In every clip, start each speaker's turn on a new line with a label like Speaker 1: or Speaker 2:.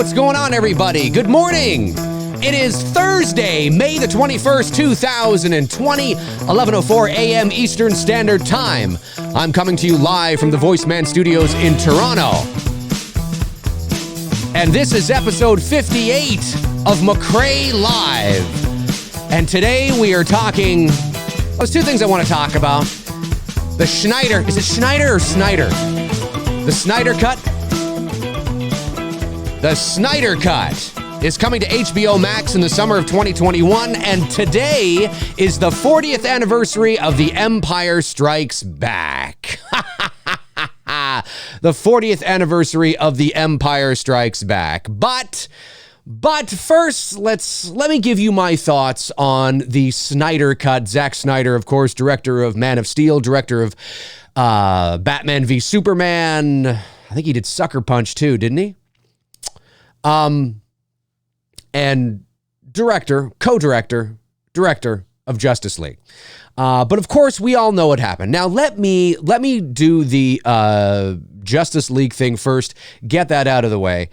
Speaker 1: what's going on, everybody? Good morning. It is Thursday, May the 21st, 2020, 11:04 a.m. Eastern Standard Time. I'm coming to you live from the VoiceMann Studios in Toronto. And this is episode 58 of McRae Live. And today we are talking... There's two things I want to talk about. The Snyder... Is it Schneider or Snyder? The Snyder Cut? The Snyder Cut is coming to HBO Max in the summer of 2021, and today is the 40th anniversary of The Empire Strikes Back. The 40th anniversary of The Empire Strikes Back. But first, let me give you my thoughts on the Snyder Cut. Zack Snyder, of course, director of Man of Steel, director of Batman v Superman. I think he did Sucker Punch too, didn't he? And co-director of Justice League. But of course, we all know what happened. Now, let me do the Justice League thing first, get that out of the way.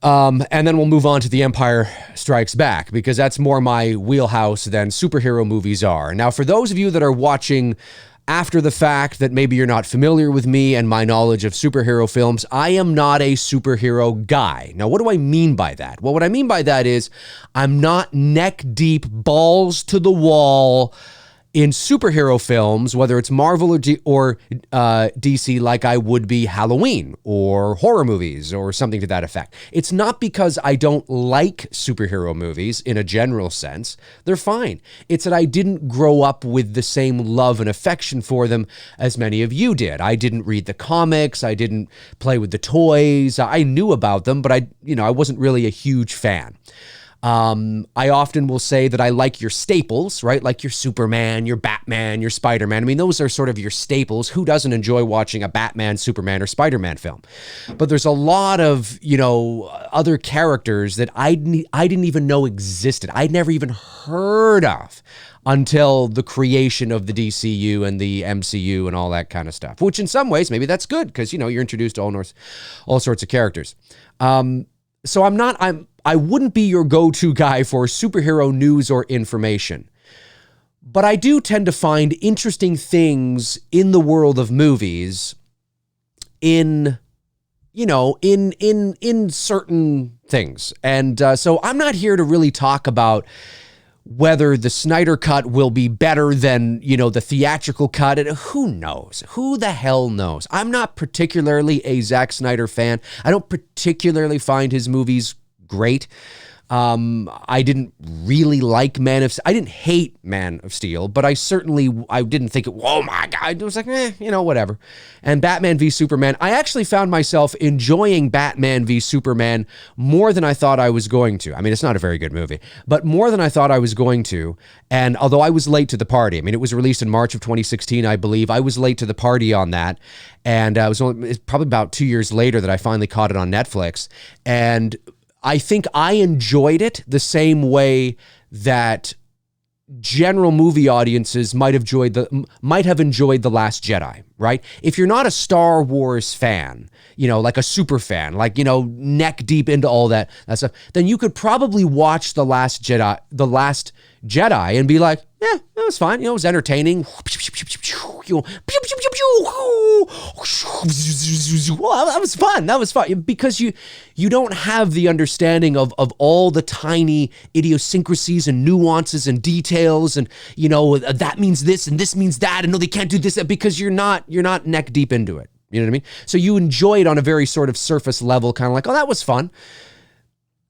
Speaker 1: And then we'll move on to The Empire Strikes Back, because that's more my wheelhouse than superhero movies are. Now, for those of you that are watching after the fact, that maybe you're not familiar with me and my knowledge of superhero films, I am not a superhero guy. Now, what do I mean by that? Well, what I mean by that is I'm not neck deep, balls to the wall in superhero films, whether it's Marvel or DC, like I would be Halloween or horror movies or something to that effect. It's not because I don't like superhero movies in a general sense. They're fine. It's that I didn't grow up with the same love and affection for them as many of you did. I didn't read the comics. I didn't play with the toys. I knew about them, but I wasn't really a huge fan. I often will say that I like your staples, right? Like your Superman, your Batman, your Spider-Man. I mean, those are sort of your staples. Who doesn't enjoy watching a Batman, Superman, or Spider-Man film? But there's a lot of, other characters that I didn't even know existed. I'd never even heard of until the creation of the DCU and the MCU and all that kind of stuff, which in some ways, maybe that's good because, you're introduced to all sorts of characters. So I wouldn't be your go-to guy for superhero news or information, but I do tend to find interesting things in the world of movies in certain things. And so I'm not here to really talk about whether the Snyder Cut will be better than, the theatrical cut. And who knows? Who the hell knows? I'm not particularly a Zack Snyder fan. I don't particularly find his movies great. I didn't really like I didn't hate Man of Steel, but I didn't think oh my God, it was like, whatever. And Batman v Superman, I actually found myself enjoying Batman v Superman more than I thought I was going to. I mean, it's not a very good movie, but more than I thought I was going to. And although I was late to the party, I mean, it was released in March of 2016, I believe. I was late to the party on that. And it's probably about 2 years later that I finally caught it on Netflix. And I think I enjoyed it the same way that general movie audiences might have enjoyed The Last Jedi, right? If you're not a Star Wars fan, like a super fan, like, neck deep into all that stuff, then you could probably watch The Last Jedi and be like, yeah, that was fine. It was entertaining. Well, that was fun. That was fun because you don't have the understanding of all the tiny idiosyncrasies and nuances and details and that means this and this means that and no, they can't do this because you're not neck deep into it. You know what I mean? So you enjoy it on a very sort of surface level, kind of like, oh, that was fun.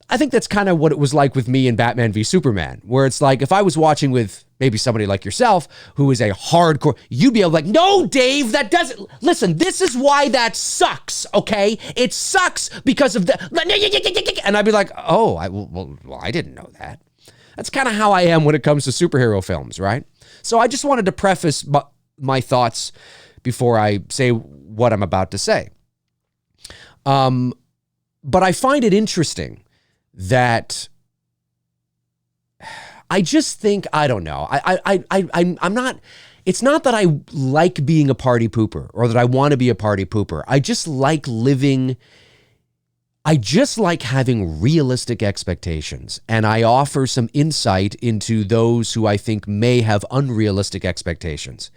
Speaker 1: I think that's kind of what it was like with me in Batman v Superman, where it's like if I was watching with maybe somebody like yourself who is a hardcore, you'd be able to like, no, Dave, that doesn't, listen, this is why that sucks, okay? It sucks because of the, and I'd be like, oh, I didn't know that. That's kind of how I am when it comes to superhero films, right? So I just wanted to preface my thoughts before I say what I'm about to say. But I find it interesting that I just think, I don't know. I'm not, it's not that I like being a party pooper or that I want to be a party pooper. I just like living I just like having realistic expectations, and I offer some insight into those who I think may have unrealistic expectations.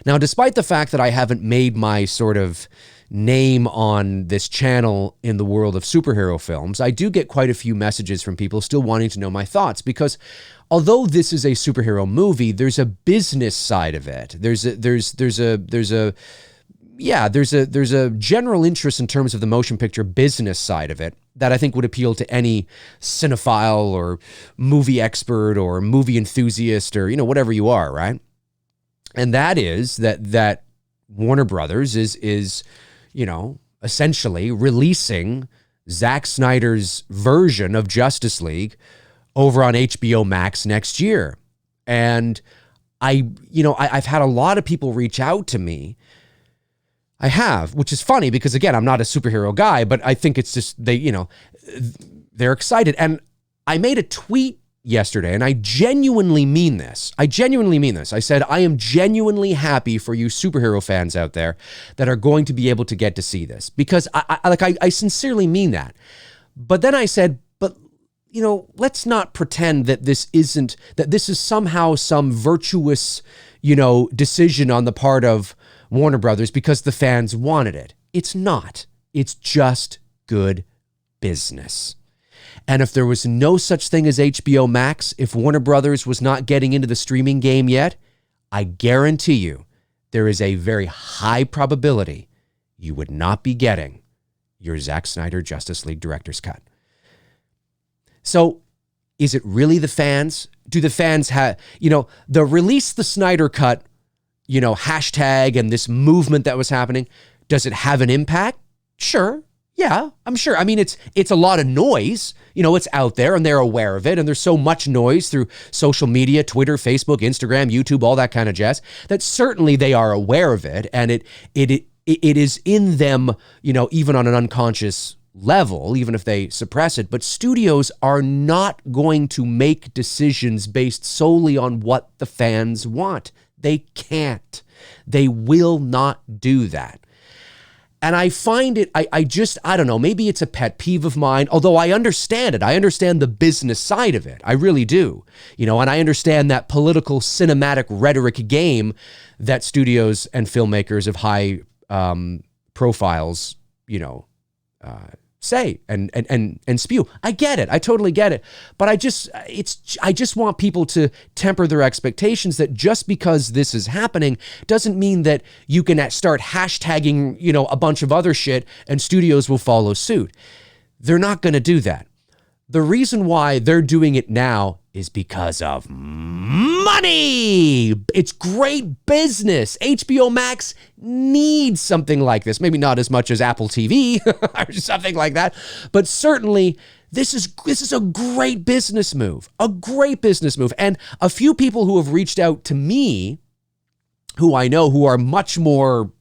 Speaker 1: Now, despite the fact that I haven't made my sort of name on this channel in the world of superhero films, I do get quite a few messages from people still wanting to know my thoughts, because although this is a superhero movie, there's a business side of it. There's a general interest in terms of the motion picture business side of it that I think would appeal to any cinephile or movie expert or movie enthusiast or, whatever you are, right? And that is that Warner Brothers is essentially releasing Zack Snyder's version of Justice League over on HBO Max next year. And I've had a lot of people reach out to me. I have, which is funny because, again, I'm not a superhero guy, but I think it's just they're excited. And I made a tweet yesterday, and I genuinely mean this. I said, I am genuinely happy for you superhero fans out there that are going to be able to get to see this, because I sincerely mean that. But then I said, let's not pretend that this is somehow some virtuous, decision on the part of Warner Brothers because the fans wanted it. It's not. It's just good business. And if there was no such thing as HBO Max, if Warner Brothers was not getting into the streaming game yet, I guarantee you there is a very high probability you would not be getting your Zack Snyder Justice League Director's Cut. So is it really the fans? Do the fans have, the release the Snyder Cut, hashtag and this movement that was happening, does it have an impact? Sure. Yeah, I'm sure. I mean, it's a lot of noise. It's out there and they're aware of it. And there's so much noise through social media, Twitter, Facebook, Instagram, YouTube, all that kind of jazz, that certainly they are aware of it. And it is in them, even on an unconscious level, even if they suppress it. But studios are not going to make decisions based solely on what the fans want. They can't. They will not do that. And I find it, I don't know, maybe it's a pet peeve of mine, although I understand it. I understand the business side of it. I really do. And I understand that political cinematic rhetoric game that studios and filmmakers of high profiles, say and spew. I get it. I totally get it. But I just want people to temper their expectations that just because this is happening doesn't mean that you can start hashtagging, a bunch of other shit and studios will follow suit. They're not going to do that. The reason why they're doing it now is because of money. It's great business. HBO Max needs something like this. Maybe not as much as Apple TV or something like that, but certainly this is a great business move. A great business move. And a few people who have reached out to me, who I know who are much more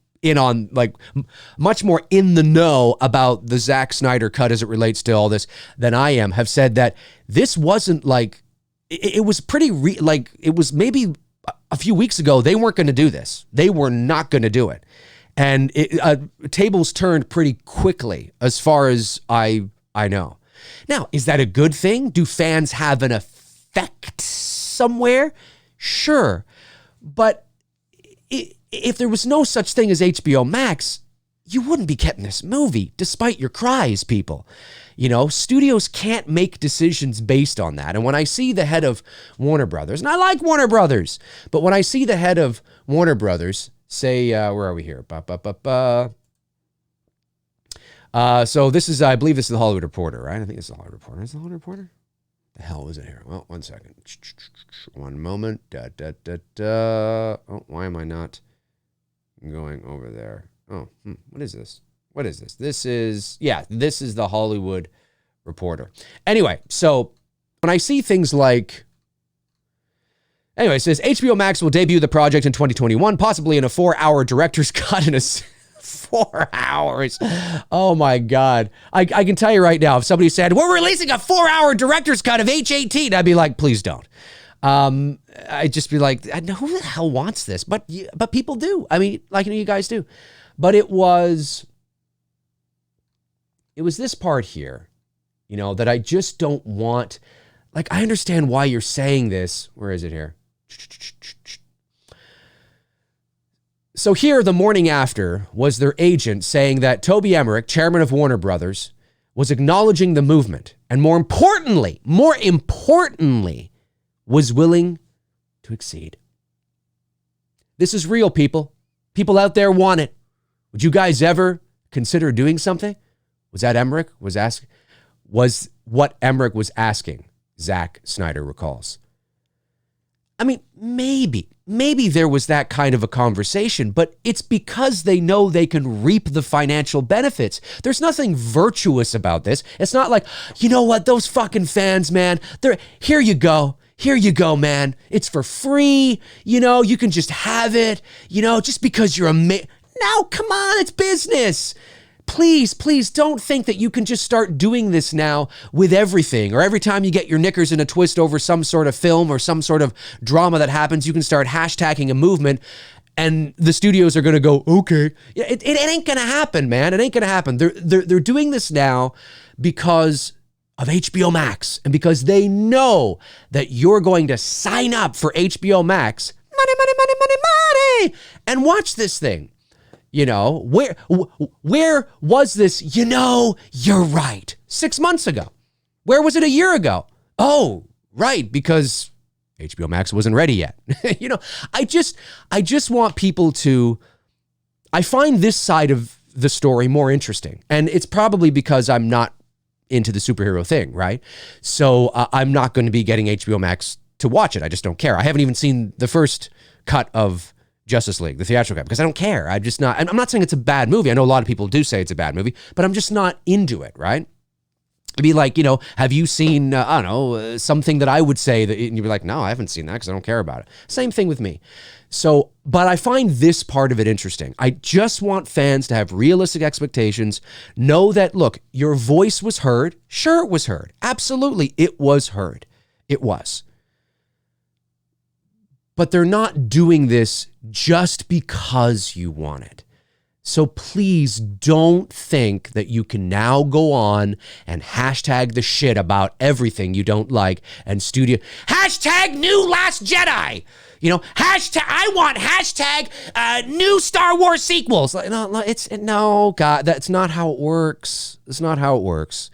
Speaker 1: much more in the know about the Zack Snyder Cut as it relates to all this than I am, have said that this wasn't it was it was maybe a few weeks ago, they weren't going to do this. They were not going to do it. And tables turned pretty quickly as far as I know. Now, is that a good thing? Do fans have an effect somewhere? Sure. But if there was no such thing as HBO Max, you wouldn't be getting this movie, despite your cries, people. Studios can't make decisions based on that. And when I see the head of Warner Brothers, and I like Warner Brothers, but when I see the head of Warner Brothers say, where are we here? So this is, I believe this is the Hollywood Reporter, right? I think it's the Hollywood Reporter. Is it the Hollywood Reporter? The hell is it here? Well, one second. One moment. Oh, why am I not going over there? Oh, what is this? What is this? This is the Hollywood Reporter. Anyway, so when I see things like, it says HBO Max will debut the project in 2021, possibly in a 4-hour director's cut in a 4 hours. Oh my God. I can tell you right now, if somebody said, we're releasing a 4-hour director's cut of H-18, I'd be like, please don't. I'd just be like, who the hell wants this? But people do. I mean, you guys do. But it was it was this part here, that I just don't want. Like, I understand why you're saying this. Where is it here? So here, the morning after, was their agent saying that Toby Emmerich, chairman of Warner Brothers, was acknowledging the movement and more importantly, was willing to accede. This is real, people. People out there want it. Would you guys ever consider doing something? Was that Emmerich was what Emmerich was asking, Zack Snyder recalls. I mean, maybe there was that kind of a conversation, but it's because they know they can reap the financial benefits. There's nothing virtuous about this. It's not like, you know what, those fucking fans, man, here you go, man. It's for free. You can just have it, just because you're No, come on, it's business. Please don't think that you can just start doing this now with everything, or every time you get your knickers in a twist over some sort of film or some sort of drama that happens, you can start hashtagging a movement and the studios are going to go, okay. It ain't going to happen, man. It ain't going to happen. They're doing this now because of HBO Max and because they know that you're going to sign up for HBO Max, money, and watch this thing. Where was this? You're right. 6 months ago. Where was it a year ago? Oh, right, because HBO Max wasn't ready yet. I just want people to, I find this side of the story more interesting. And it's probably because I'm not into the superhero thing, right? So I'm not going to be getting HBO Max to watch it. I just don't care. I haven't even seen the first cut of Justice League, the theatrical cut, because I don't care. I'm not saying it's a bad movie. I know a lot of people do say it's a bad movie, but I'm just not into it, right? It'd be like, have you seen, something that I would say that, and you'd be like, no, I haven't seen that because I don't care about it. Same thing with me. So, but I find this part of it interesting. I just want fans to have realistic expectations, know that, look, your voice was heard. Sure, it was heard. Absolutely, it was heard. It was. But they're not doing this just because you want it. So please don't think that you can now go on and hashtag the shit about everything you don't like and hashtag new Last Jedi. I want hashtag new Star Wars sequels. God, that's not how it works. It's not how it works.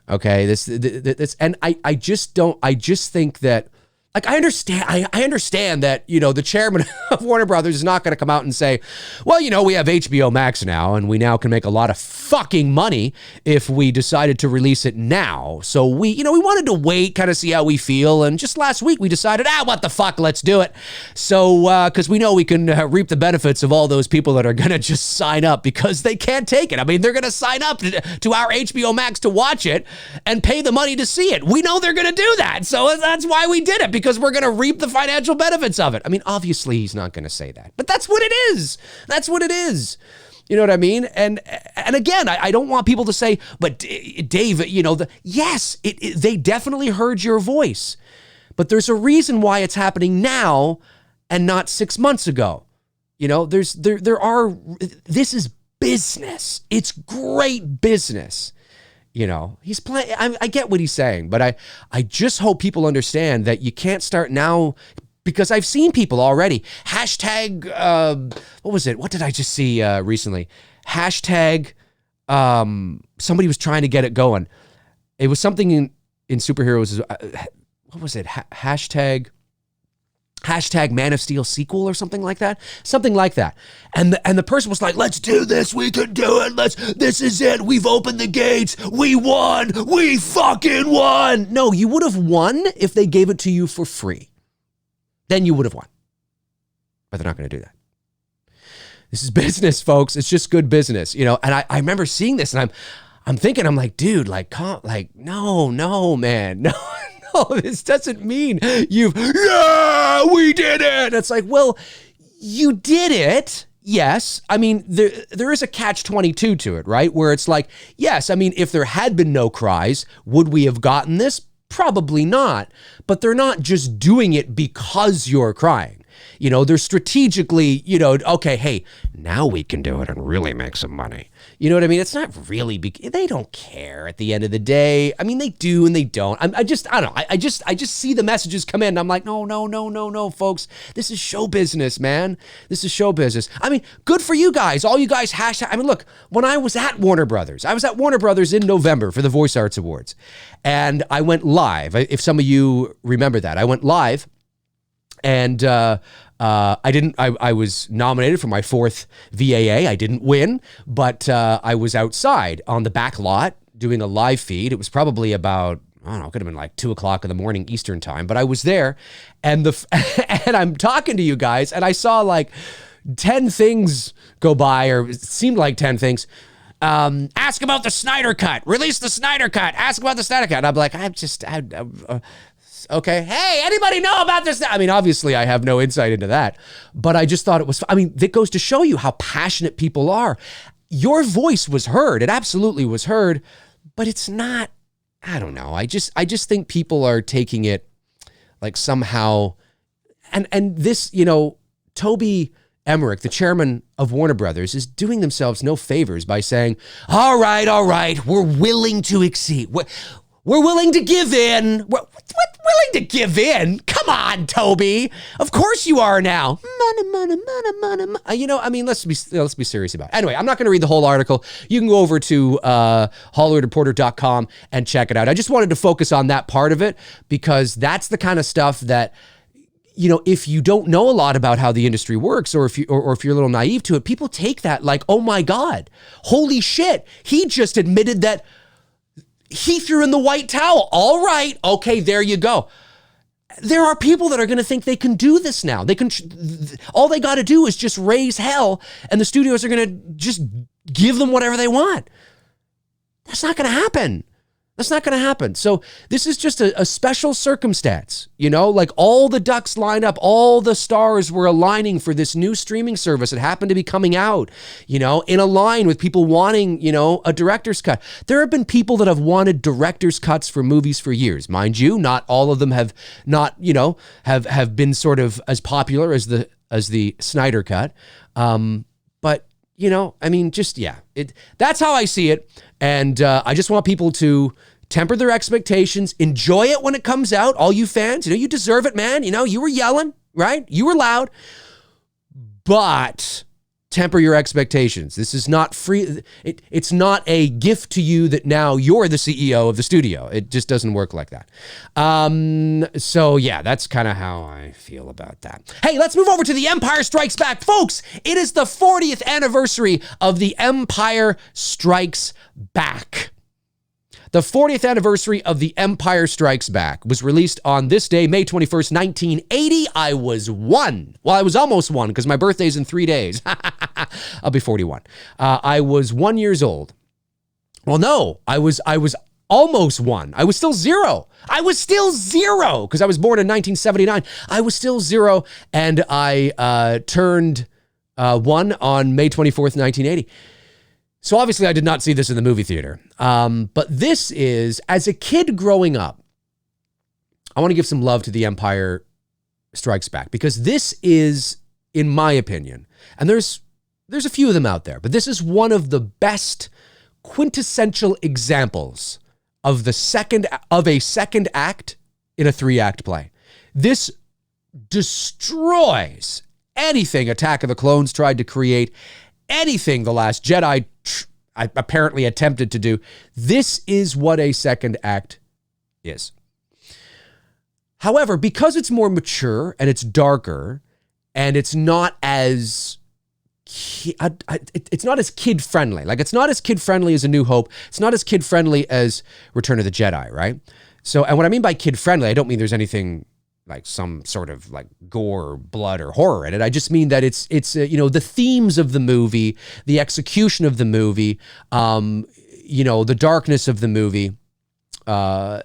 Speaker 1: Okay, I just think that, like, I understand that, the chairman of Warner Brothers is not going to come out and say, well, we have HBO Max now and we now can make a lot of fucking money if we decided to release it now. So we wanted to wait, kind of see how we feel. And just last week we decided, what the fuck, let's do it. So, because we know we can reap the benefits of all those people that are going to just sign up because they can't take it. I mean, they're going to sign up to our HBO Max to watch it and pay the money to see it. We know they're going to do that. So that's why we did it, because we're going to reap the financial benefits of it. I mean, obviously he's not going to say that, but that's what it is. That's what it is. You know what I mean? And again, I don't want people to say, but Dave, yes, they definitely heard your voice, but there's a reason why it's happening now and not 6 months ago. This is business. It's great business. He's playing. I get what he's saying, but I just hope people understand that you can't start now, because I've seen people already hashtag. What was it? What did I just see recently? Hashtag. Somebody was trying to get it going. It was something in superheroes. What was it? Hashtag Man of Steel sequel or something like that. Something like that. And the person was like, let's do this. We can do it. This is it. We've opened the gates. We won. We fucking won. No, you would have won if they gave it to you for free. Then you would have won. But they're not going to do that. This is business, folks. It's just good business, And I remember seeing this and I'm thinking, I'm like, dude, no, man, no. Oh, this doesn't mean we did it. It's like, well, you did it. Yes. I mean, there is a catch-22 to it, right? Where it's like, yes, I mean, if there had been no cries, would we have gotten this? Probably not. But they're not just doing it because you're crying. They're strategically, okay, hey, now we can do it and really make some money. You know what I mean? It's not really they don't care at the end of the day. I mean, they do and they don't. I don't know. I just see the messages come in and I'm like, no, folks. This is show business, man. This is show business. I mean, good for you guys. All you guys hashtag. I mean, look, when I was at Warner Brothers in November for the Voice Arts Awards, and I went live. If some of you remember that, I went live, and I was nominated for my 4th VAA. I didn't win, but I was outside on the back lot doing a live feed. It was probably about, I don't know, it could have been like 2 o'clock in the morning Eastern time, but I was there, and and I'm talking to you guys, and I saw like 10 things go by, or it seemed like 10 things. Ask about the Snyder Cut. Release the Snyder Cut. Ask about the Snyder Cut. And I'm like, okay. Hey, anybody know about this? I mean, obviously I have no insight into that, but I just thought it was, I mean, that goes to show you how passionate people are. Your voice was heard. It absolutely was heard, but it's not, I don't know. I just think people are taking it like somehow, and this, Toby Emmerich, the chairman of Warner Brothers, is doing themselves no favors by saying, all right, we're willing to exceed. We're willing to give in. What willing to give in? Come on, Toby. Of course you are now. Money. I mean, let's be serious about it. Anyway, I'm not going to read the whole article. You can go over to HollywoodReporter.com and check it out. I just wanted to focus on that part of it because that's the kind of stuff that, if you don't know a lot about how the industry works, or if you're a little naive to it, people take that like, oh my God, holy shit. He just admitted that he threw in the white towel. All right. Okay. There you go. There are people that are going to think they can do this now. All they got to do is just raise hell, and the studios are going to just give them whatever they want. That's not going to happen. That's not going to happen. So this is just a special circumstance, like all the ducks lined up, all the stars were aligning for this new streaming service that happened to be coming out, in a line with people wanting, a director's cut. There have been people that have wanted director's cuts for movies for years. Mind you, not all of them have not, have been sort of as popular as the Snyder Cut. But I mean, that's how I see it. And I just want people to temper their expectations, enjoy it when it comes out. All you fans, you deserve it, man. You were yelling, right? You were loud, but temper your expectations. This is not free. It's not a gift to you that now you're the CEO of the studio. It just doesn't work like that. So yeah, that's kind of how I feel about that. Hey, let's move over to The Empire Strikes Back. Folks, it is the 40th anniversary of The Empire Strikes Back. The 40th anniversary of The Empire Strikes Back was released on this day, May 21st, 1980. I was one. Well, I was almost one because my birthday's in 3 days. I'll be 41. I was 1 year old. Well, no, I was almost one. I was still zero. Because I was born in 1979. I was still zero, and I turned one on May 24th, 1980. So obviously I did not see this in the movie theater. But this is, as a kid growing up, I want to give some love to The Empire Strikes Back, because this is, in my opinion, and there's a few of them out there, but this is one of the best quintessential examples of a second act in a 3-act play. This destroys anything Attack of the Clones tried to create, anything The Last Jedi apparently attempted to do. This is what a second act is. However, because it's more mature and it's darker and it's not as kid friendly. Like, it's not as kid friendly as A New Hope. It's not as kid friendly as Return of the Jedi, right? So, and what I mean by kid friendly, I don't mean there's anything like some sort of like gore or blood or horror in it. I just mean that it's the themes of the movie, the execution of the movie, the darkness of the movie, darker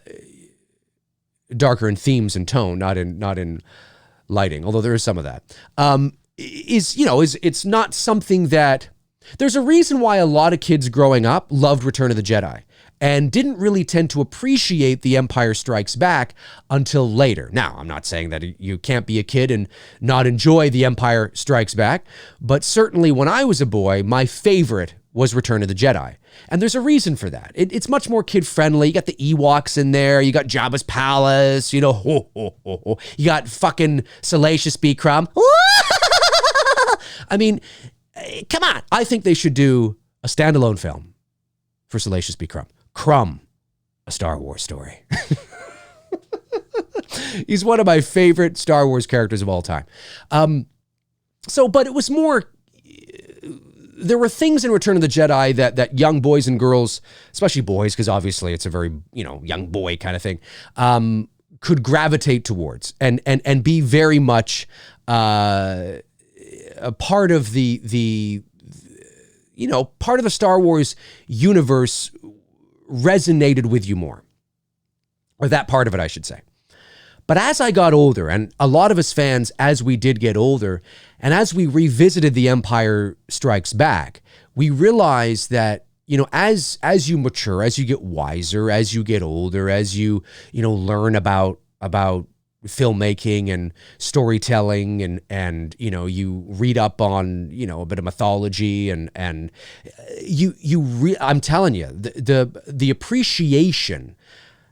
Speaker 1: in themes and tone, not in lighting, although there is some of that, it's not something that, there's a reason why a lot of kids growing up loved Return of the Jedi. and didn't really tend to appreciate The Empire Strikes Back until later. Now, I'm not saying that you can't be a kid and not enjoy The Empire Strikes Back, but certainly when I was a boy, my favorite was Return of the Jedi. And there's a reason for that. It's much more kid-friendly. You got the Ewoks in there. You got Jabba's palace. You know, you got fucking Salacious B. Crumb. I mean, come on. I think they should do a standalone film for Salacious B. Crumb. Crumb, a Star Wars story. He's one of my favorite Star Wars characters of all time. But it was more, there were things in Return of the Jedi that young boys and girls, especially boys, because obviously it's a very, young boy kind of thing, could gravitate towards and be very much a part of the part of the Star Wars universe resonated with you more. Or that part of it, I should say. But as I got older, and a lot of us fans, as we did get older, and as we revisited The Empire Strikes Back, we realized that, as you mature, as you get wiser, as you get older, as you learn about filmmaking and storytelling and you read up on a bit of mythology and I'm telling you, the appreciation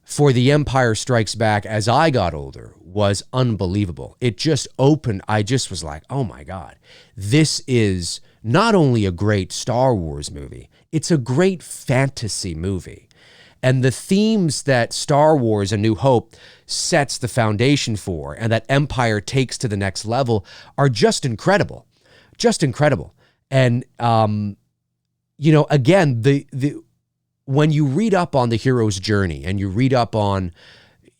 Speaker 1: for The Empire Strikes Back as I got older was unbelievable. It just opened. I just was like, oh my God, this is not only a great Star Wars movie, it's a great fantasy movie. And the themes that Star Wars: A New Hope sets the foundation for and that Empire takes to the next level are just incredible. Just incredible. And, again, when you read up on the hero's journey and you read up on,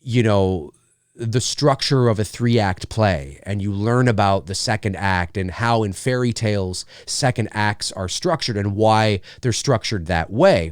Speaker 1: the structure of a 3-act play and you learn about the second act and how in fairy tales second acts are structured and why they're structured that way,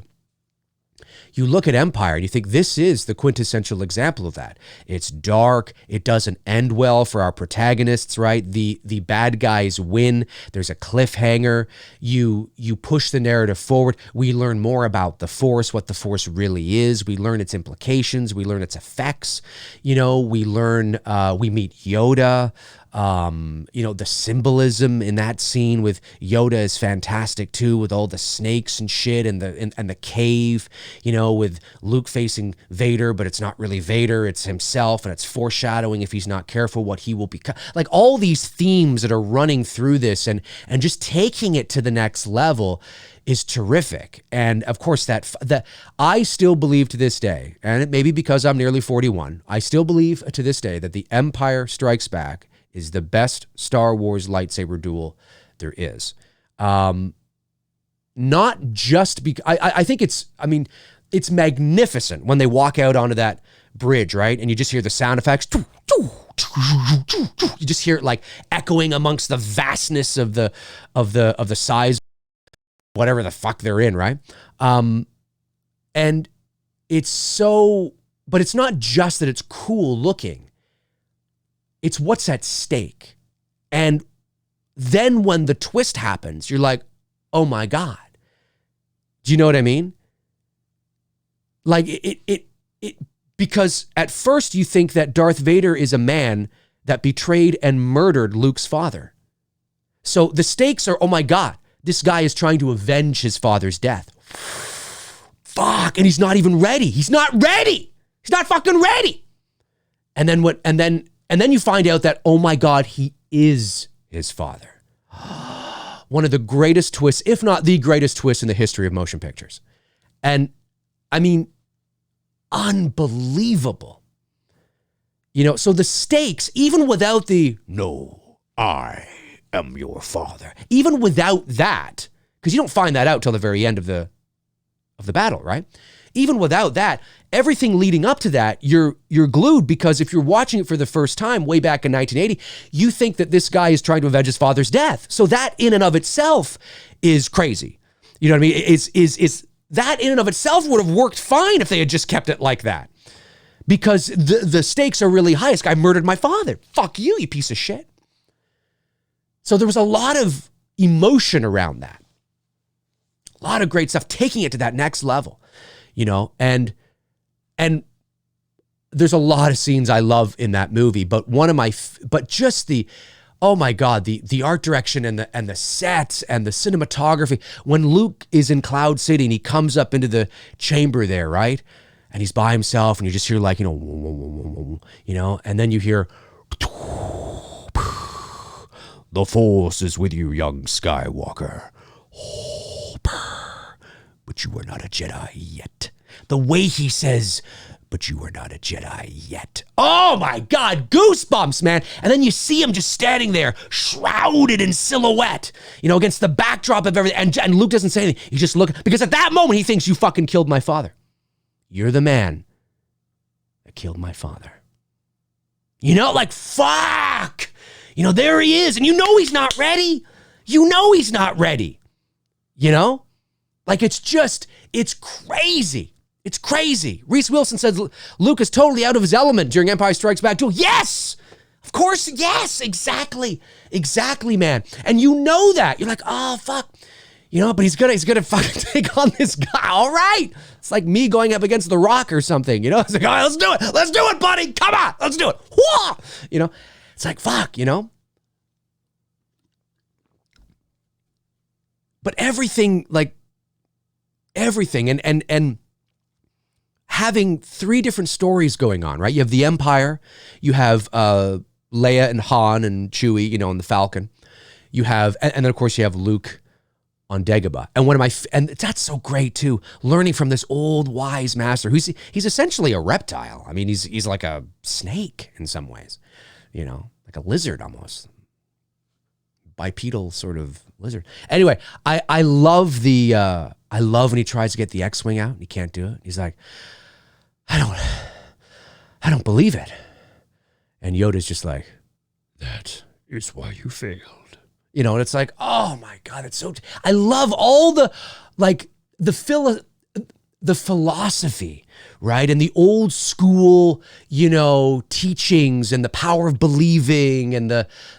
Speaker 1: you look at Empire and you think this is the quintessential example of that. It's dark. It doesn't end well for our protagonists, right? The bad guys win. There's a cliffhanger. You push the narrative forward. We learn more about the Force, what the Force really is. We learn its implications. We learn its effects. We learn, we meet Yoda. The symbolism in that scene with Yoda is fantastic too, with all the snakes and shit and the cave, with Luke facing Vader, but it's not really Vader, it's himself, and it's foreshadowing, if he's not careful, what he will become. Like all these themes that are running through this and just taking it to the next level is terrific. And of course that I still believe to this day, and it may be because I'm nearly 41, I still believe to this day that The Empire Strikes Back is the best Star Wars lightsaber duel there is. Not just because, I think it's magnificent when they walk out onto that bridge, right? And you just hear the sound effects. You just hear it like echoing amongst the vastness of the size, whatever the fuck they're in, right? And it's so, but it's not just that it's cool looking. It's what's at stake. And then when the twist happens, you're like, oh my God. Do you know what I mean? Like it because at first you think that Darth Vader is a man that betrayed and murdered Luke's father. So the stakes are, oh my God, this guy is trying to avenge his father's death. Fuck, and he's not even ready. He's not ready. He's not fucking ready. And then you find out that, oh my God, he is his father. One of the greatest twists, if not the greatest twist in the history of motion pictures. And I mean, unbelievable. So the stakes, even without the, no, I am your father, even without that, because you don't find that out till the very end of the battle, right? Even without that, everything leading up to that, you're glued, because if you're watching it for the first time way back in 1980, you think that this guy is trying to avenge his father's death. So that in and of itself is crazy. You know what I mean? It's that in and of itself would have worked fine if they had just kept it like that. Because the stakes are really high. This guy murdered my father. Fuck you, you piece of shit. So there was a lot of emotion around that. A lot of great stuff, taking it to that next level. and there's a lot of scenes I love in that movie, but just the, oh my God, the art direction and the sets and the cinematography. When Luke is in Cloud City and he comes up into the chamber there, right? And he's by himself and you just hear like, and then you hear, the Force is with you, young Skywalker. But you are not a Jedi yet. The way he says, but you are not a Jedi yet. Oh my God, goosebumps, man. And then you see him just standing there, shrouded in silhouette, against the backdrop of everything. And Luke doesn't say anything. He's just looking, because at that moment he thinks, you fucking killed my father. You're the man that killed my father. Fuck. There he is. And he's not ready. He's not ready. It's crazy. It's crazy. Reese Wilson says Luke is totally out of his element during Empire Strikes Back 2. Yes! Of course, yes, exactly. Exactly, man. And that. You're like, oh, fuck. But he's gonna fucking take on this guy. All right. It's like me going up against The Rock or something. It's like, all right, let's do it. Let's do it, buddy. Come on. Let's do it. Whoa! It's like, fuck, But everything and having three different stories going on, right? You have the Empire, you have Leia and Han and Chewie, and the Falcon. You have, and then of course you have Luke on Dagobah. And and that's so great too, learning from this old wise master he's essentially a reptile. I mean, he's like a snake in some ways, like a lizard almost. Bipedal sort of lizard. Anyway, I love when he tries to get the X-Wing out and he can't do it. He's like, I don't believe it. And Yoda's just like, that is why you failed. And it's like, oh my God, it's so, I love all the philosophy, right? And the old school, teachings and the power of believing and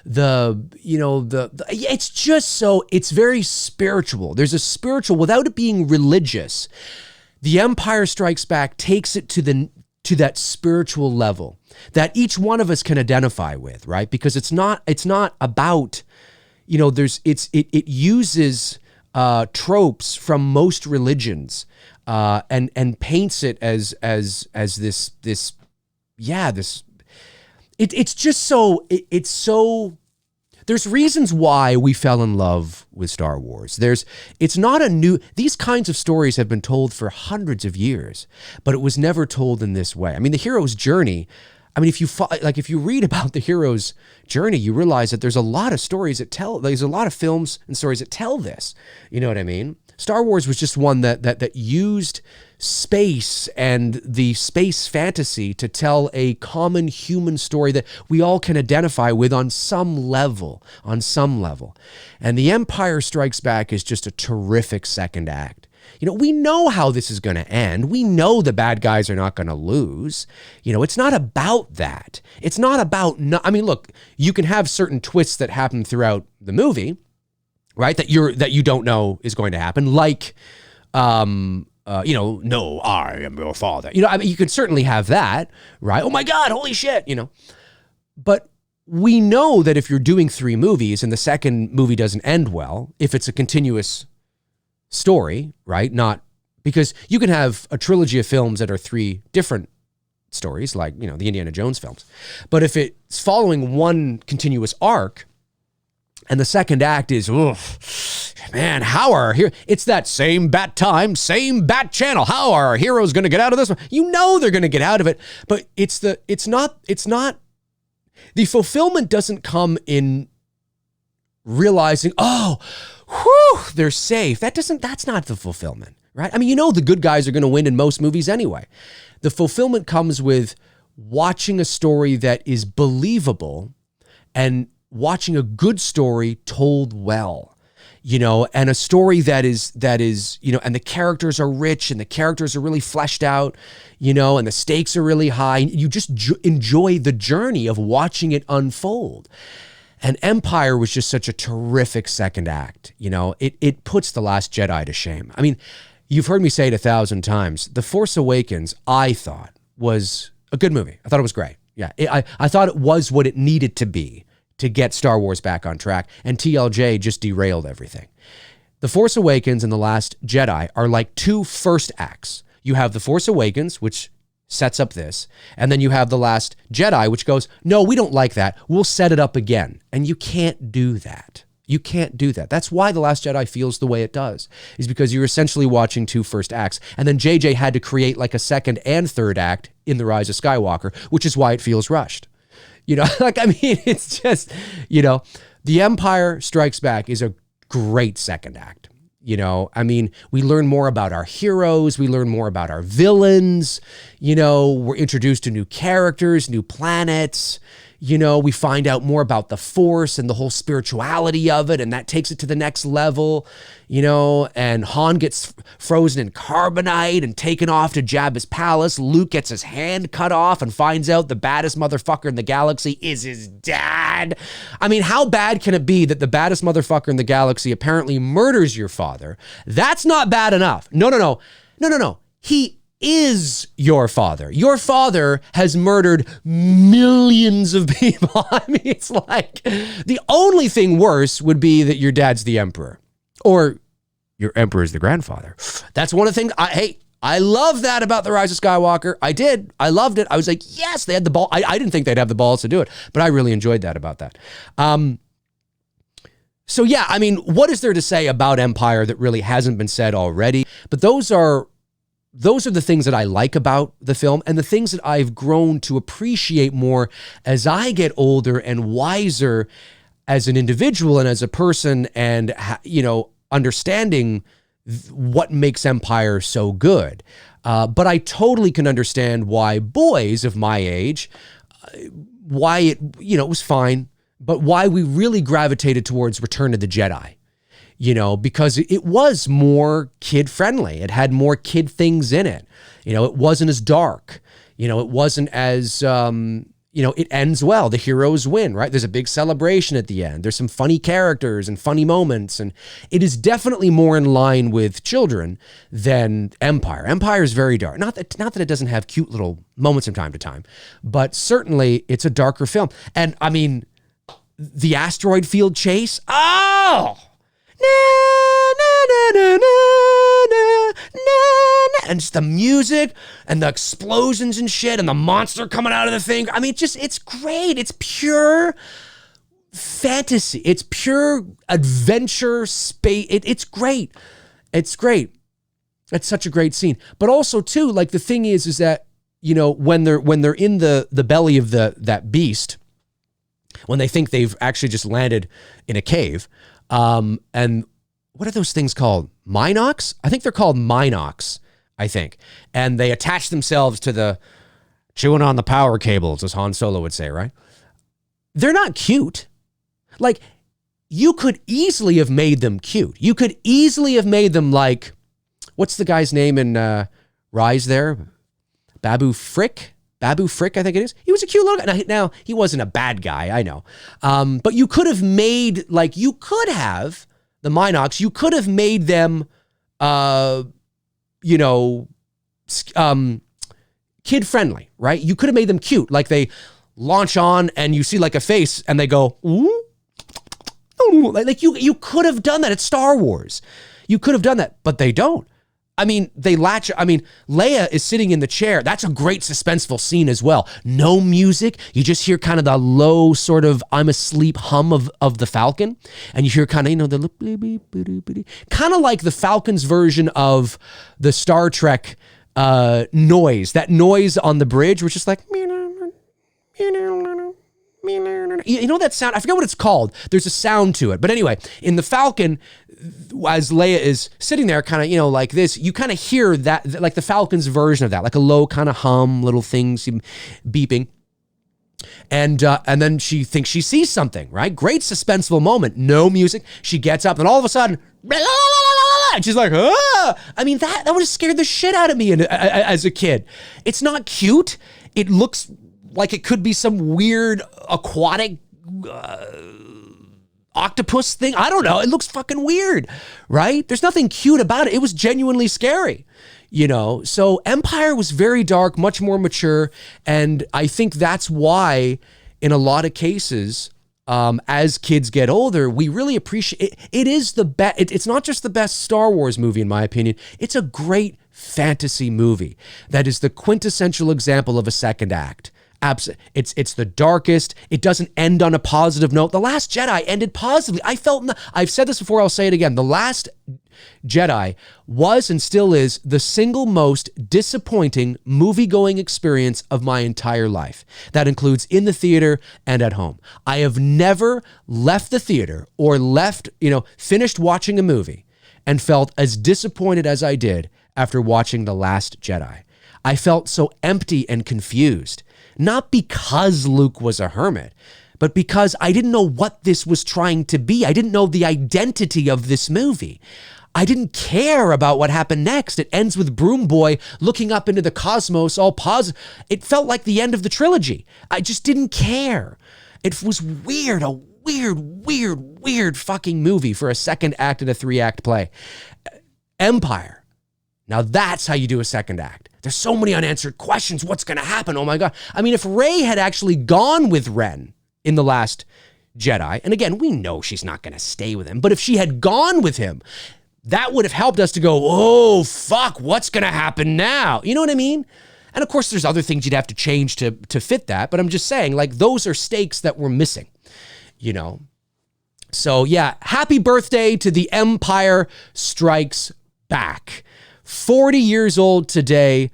Speaker 1: it's just so, it's very spiritual. There's a spiritual, without it being religious. The Empire Strikes Back takes it to that spiritual level that each one of us can identify with, right? Because it's not about, it uses tropes from most religions and paints it as this it's just so it's so. There's reasons why we fell in love with Star Wars. It's not these kinds of stories have been told for hundreds of years, but it was never told in this way. I mean, the hero's journey, if you read about the hero's journey, you realize that there's a lot of stories there's a lot of films and stories that tell this. You know what I mean? Star Wars was just one that used space and the space fantasy to tell a common human story that we all can identify with on some level. And The Empire Strikes Back is just a terrific second act. We know how this is going to end. We know the bad guys are not going to lose. It's not about that. It's not about, look, you can have certain twists that happen throughout the movie, right? That you don't know is going to happen. Like, no, I am your father. You can certainly have that, right? Oh my God, holy shit, But we know that if you're doing 3 movies and the second movie doesn't end well, if it's a continuous story, right? Not because you can have a trilogy of films that are 3 different stories, like, the Indiana Jones films. But if it's following one continuous arc and the second act is, man, how are here? It's that same bat time, same bat channel. How are our heroes going to get out of this one? They're going to get out of it, but it's not, the fulfillment doesn't come in realizing, they're safe. That's not the fulfillment, right? The good guys are going to win in most movies anyway. The fulfillment comes with watching a story that is believable and watching a good story told well, and a story that is, and the characters are rich and the characters are really fleshed out, and the stakes are really high. You just enjoy the journey of watching it unfold. And Empire was just such a terrific second act. It puts The Last Jedi to shame. you've heard me say it 1,000 times. The Force Awakens, I thought, was a good movie. I thought it was great. Yeah, I thought it was what it needed to be to get Star Wars back on track, and TLJ just derailed everything. The Force Awakens and The Last Jedi are like two first acts. You have The Force Awakens, which sets up this, and then you have The Last Jedi, which goes, no, we don't like that. We'll set it up again. And you can't do that. You can't do that. That's why The Last Jedi feels the way it does, is because you're essentially watching two first acts. And then JJ had to create like a second and third act in The Rise of Skywalker, which is why it feels rushed. You know, like, I mean, it's just, you know, The Empire Strikes Back is a great second act. You know, I mean, we learn more about our heroes. We learn more about our villains. You know, we're introduced to new characters, new planets. You know, we find out more about the Force and the whole spirituality of it, and that takes it to the next level, you know, and Han gets frozen in carbonite and taken off to Jabba's palace. Luke gets his hand cut off and finds out the baddest motherfucker in the galaxy is his dad. I mean, how bad can it be that the baddest motherfucker in the galaxy apparently murders your father? That's not bad enough. No. He is your father. Your father has murdered millions of people. I mean, it's like the only thing worse would be that your dad's the emperor or your emperor is the grandfather. That's one of the things. I love that about The Rise of Skywalker. I did. I loved it. I was like, yes, they had the ball. I didn't think they'd have the balls to do it, but I really enjoyed that about that. So yeah, I mean, what is there to say about Empire that really hasn't been said already? But those are the things that I like about the film and the things that I've grown to appreciate more as I get older and wiser as an individual and as a person, and, you know, understanding what makes Empire so good. But I totally can understand why boys of my age, why it, you know, it was fine, but why we really gravitated towards Return of the Jedi. You know, because it was more kid friendly. It had more kid things in it. You know, it wasn't as dark. You know, it wasn't as, you know, it ends well. The heroes win, right? There's a big celebration at the end. There's some funny characters and funny moments. And it is definitely more in line with children than Empire. Empire is very dark. Not that it doesn't have cute little moments from time to time, but certainly it's a darker film. And I mean, the asteroid field chase. Oh! And just the music and the explosions and shit and the monster coming out of the thing. I mean, it's great. It's pure fantasy. It's pure adventure space. It's great. It's great. It's such a great scene. But also too, like the thing is that, you know, when they're in the belly of that beast, when they think they've actually just landed in a cave, and what are those things called? Minox? I think they're called Minox, I think. And they attach themselves to the chewing on the power cables, as Han Solo would say, right? They're not cute. Like, you could easily have made them cute. You could easily have made them like, what's the guy's name in Rise there? Babu Frick, I think it is. He was a cute little guy. Now, he wasn't a bad guy, I know. But you could have made, like, you could have, the Minox, you could have made them, you know, kid-friendly, right? You could have made them cute. Like, they launch on and you see, like, a face and they go, ooh. Like, you could have done that. It's Star Wars. You could have done that, but they don't. I mean, Leia is sitting in the chair. That's a great suspenseful scene as well. No music. You just hear kind of the low sort of I'm asleep hum of the Falcon. And you hear kind of, you know, the kind of like the Falcon's version of the Star Trek noise. That noise on the bridge, which is like, you know that sound? I forget what it's called. There's a sound to it. But anyway, in the Falcon, as Leia is sitting there kind of, you know, like this, you kind of hear that, like the Falcon's version of that, like a low kind of hum, little things beeping. And then she thinks she sees something, right? Great suspenseful moment. No music. She gets up and all of a sudden, and she's like, ah! I mean, that would have scared the shit out of me as a kid. It's not cute. It looks like it could be some weird aquatic octopus thing. I don't know. It looks fucking weird, right? There's nothing cute about it. It was genuinely scary, you know? So Empire was very dark, much more mature. And I think that's why in a lot of cases, as kids get older, we really appreciate it. It is the best. It's not just the best Star Wars movie, in my opinion. It's a great fantasy movie that is the quintessential example of a second act. It's the darkest. It doesn't end on a positive note. The Last Jedi ended positively. I've said this before, I'll say it again. The Last Jedi was and still is the single most disappointing movie-going experience of my entire life. That includes in the theater and at home. I have never left the theater or finished watching a movie and felt as disappointed as I did after watching The Last Jedi. I felt so empty and confused. Not because Luke was a hermit, but because I didn't know what this was trying to be. I didn't know the identity of this movie. I didn't care about what happened next. It ends with Broom Boy looking up into the cosmos, all positive. It felt like the end of the trilogy. I just didn't care. It was weird, a weird fucking movie for a second act in a 3-act play. Empire. Now that's how you do a second act. There's so many unanswered questions. What's going to happen? Oh my God. I mean, if Rey had actually gone with Ren in The Last Jedi, and again, we know she's not going to stay with him, but if she had gone with him, that would have helped us to go, oh, fuck, what's going to happen now? You know what I mean? And of course, there's other things you'd have to change to fit that, but I'm just saying, like, those are stakes that we're missing, you know? So yeah, happy birthday to The Empire Strikes Back. 40 years old today,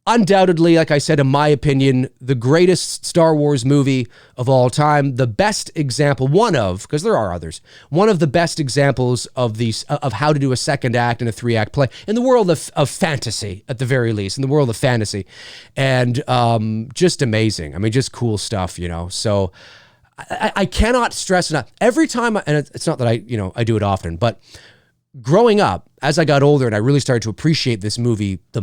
Speaker 1: undoubtedly, like I said, in my opinion, the greatest Star Wars movie of all time. The best example, because there are others, one of the best examples of how to do a second act in a 3-act play in the world of fantasy, at the very least, in the world of fantasy. And just amazing. I mean, just cool stuff, you know? So I cannot stress enough. Every time, and it's not that I do it often, but growing up, as I got older and I really started to appreciate this movie the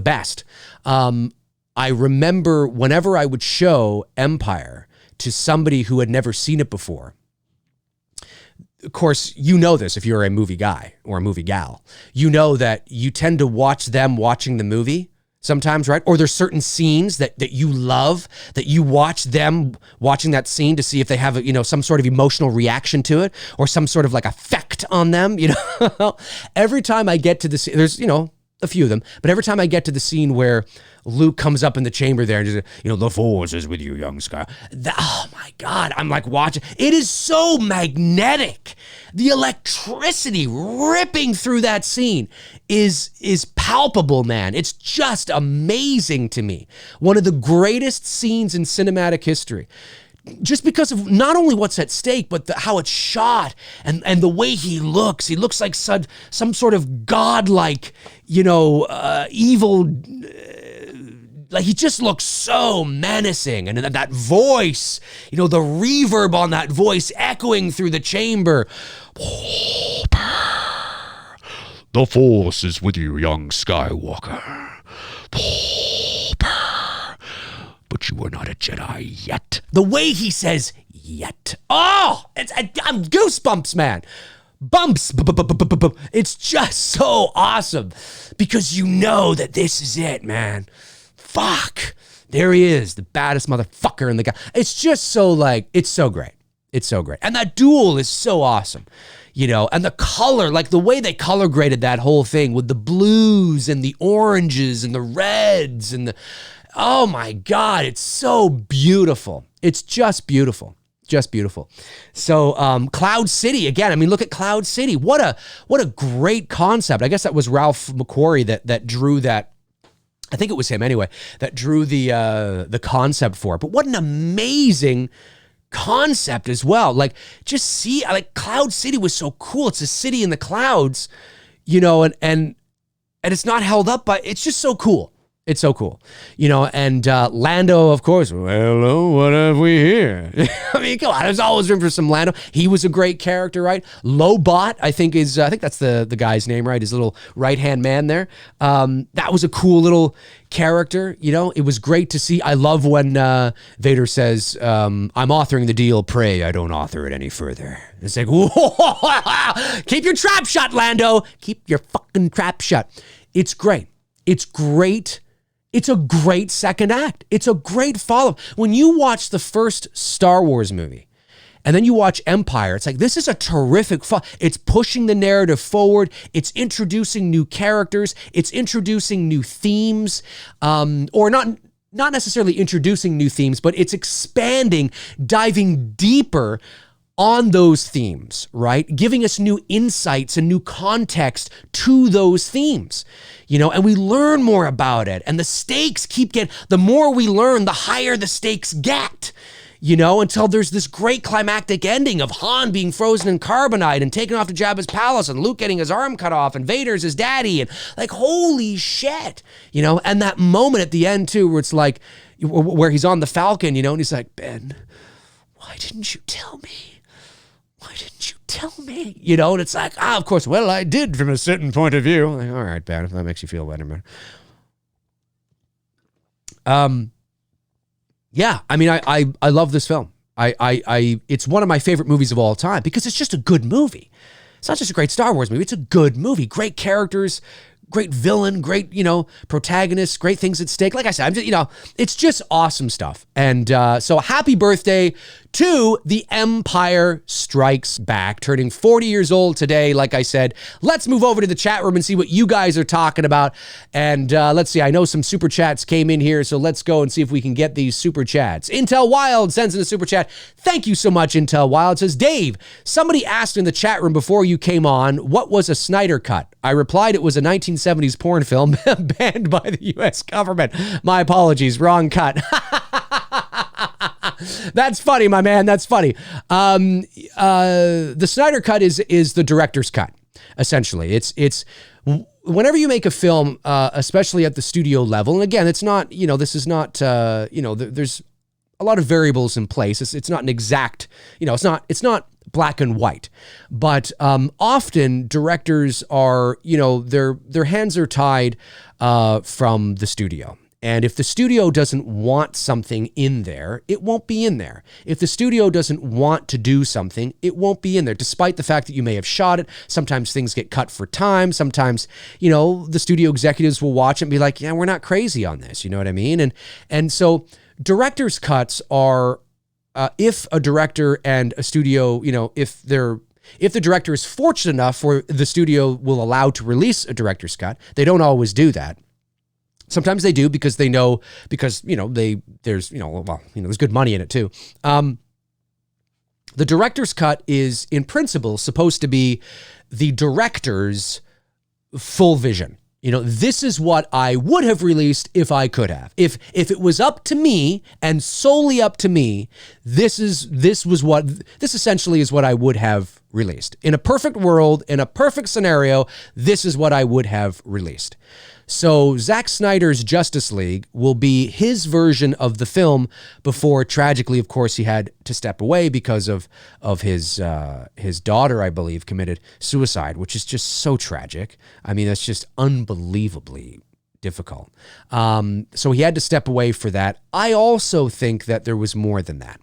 Speaker 1: best, I remember whenever I would show Empire to somebody who had never seen it before. Of course, you know this if you're a movie guy or a movie gal. You know that you tend to watch them watching the movie sometimes, right? Or there's certain scenes that you love, that you watch them watching that scene to see if they have some sort of emotional reaction to it or some sort of like effect on them, you know? Every time I get to the scene, there's, a few of them, but every time I get to the scene where Luke comes up in the chamber there and just, the Force is with you, young Sky. Oh my God, I'm like watching. It is so magnetic. The electricity ripping through that scene is palpable, man. It's just amazing to me. One of the greatest scenes in cinematic history. Just because of not only what's at stake, but how it's shot and the way he looks. He looks like some sort of godlike, evil. Like he just looks so menacing. And that voice, the reverb on that voice echoing through the chamber. The Force is with you, young Skywalker. But you are not a Jedi yet. The way he says yet. Oh, I'm goosebumps, man. Bumps. It's just so awesome because you know that this is it, man. Fuck. There he is, the baddest motherfucker in the guy. It's just so it's so great. It's so great. And that duel is so awesome. And the color, like the way they color graded that whole thing with the blues and the oranges and the reds and oh my God, it's so beautiful. It's just beautiful. Just beautiful. So Cloud City, again, I mean, look at Cloud City. What a great concept. I guess that was Ralph McQuarrie that drew that. I think it was him anyway, that drew the concept for it. But what an amazing concept as well. Cloud City was so cool. It's a city in the clouds, and it's not held up by, it's just so cool. It's so cool, and Lando, of course. Well, hello, what have we here? I mean, come on, there's always room for some Lando. He was a great character, right? Lobot, I think that's the guy's name, right? His little right-hand man there. That was a cool little character, It was great to see. I love when Vader says, I'm authoring the deal, pray I don't author it any further. It's like, whoa, keep your trap shut, Lando. Keep your fucking trap shut. It's great. It's great. It's a great second act. It's a great follow-up. When you watch the first Star Wars movie and then you watch Empire, it's like, this is a terrific it's pushing the narrative forward. It's introducing new characters. It's introducing new themes, or not necessarily introducing new themes, but it's expanding, diving deeper on those themes, right? Giving us new insights and new context to those themes, and we learn more about it. And the stakes the more we learn, the higher the stakes get, until there's this great climactic ending of Han being frozen in carbonite and taken off to Jabba's palace and Luke getting his arm cut off and Vader's his daddy. And like, holy shit, and that moment at the end too, where it's like, where he's on the Falcon, and he's like, Ben, why didn't you tell me? Why didn't you tell me? And it's like, of course, well, I did from a certain point of view. Like, all right, Ben, if that makes you feel better, man. Yeah, I mean, I love this film. It's one of my favorite movies of all time because it's just a good movie. It's not just a great Star Wars movie. It's a good movie. Great characters, great villain, great, protagonist, great things at stake. Like I said, I'm just, it's just awesome stuff. And so happy birthday to The Empire Strikes Back, turning 40 years old today. Like I said, let's move over to the chat room and see what you guys are talking about. And let's see, I know some super chats came in here, so let's go and see if we can get these super chats. Intel Wild sends in a super chat. Thank you so much, Intel Wild. It says, Dave, somebody asked in the chat room before you came on, what was a Snyder Cut? I replied it was a 1970s porn film banned by the U.S. government. My apologies, wrong cut. That's funny, my man. That's funny. The Snyder Cut is the director's cut, essentially. It's whenever you make a film, especially at the studio level, and again, it's not, this is not, there's a lot of variables in place. It's not an exact, it's not black and white, but often directors are, their hands are tied from the studio. And if the studio doesn't want something in there, it won't be in there. If the studio doesn't want to do something, it won't be in there, despite the fact that you may have shot it. Sometimes things get cut for time. Sometimes, the studio executives will watch it and be like, yeah, we're not crazy on this. You know what I mean? And so director's cuts are, if a director and a studio, if the director is fortunate enough for the studio will allow to release a director's cut, they don't always do that. Sometimes they do because they know, there's good money in it too. The director's cut is in principle supposed to be the director's full vision. This is what I would have released if I could have. If it was up to me and solely up to me, this essentially is what I would have released. In a perfect world, in a perfect scenario, this is what I would have released. So Zack Snyder's Justice League will be his version of the film before, tragically, of course, he had to step away because of his daughter, I believe, committed suicide, which is just so tragic. I mean, that's just unbelievably difficult. So he had to step away for that. I also think that there was more than that.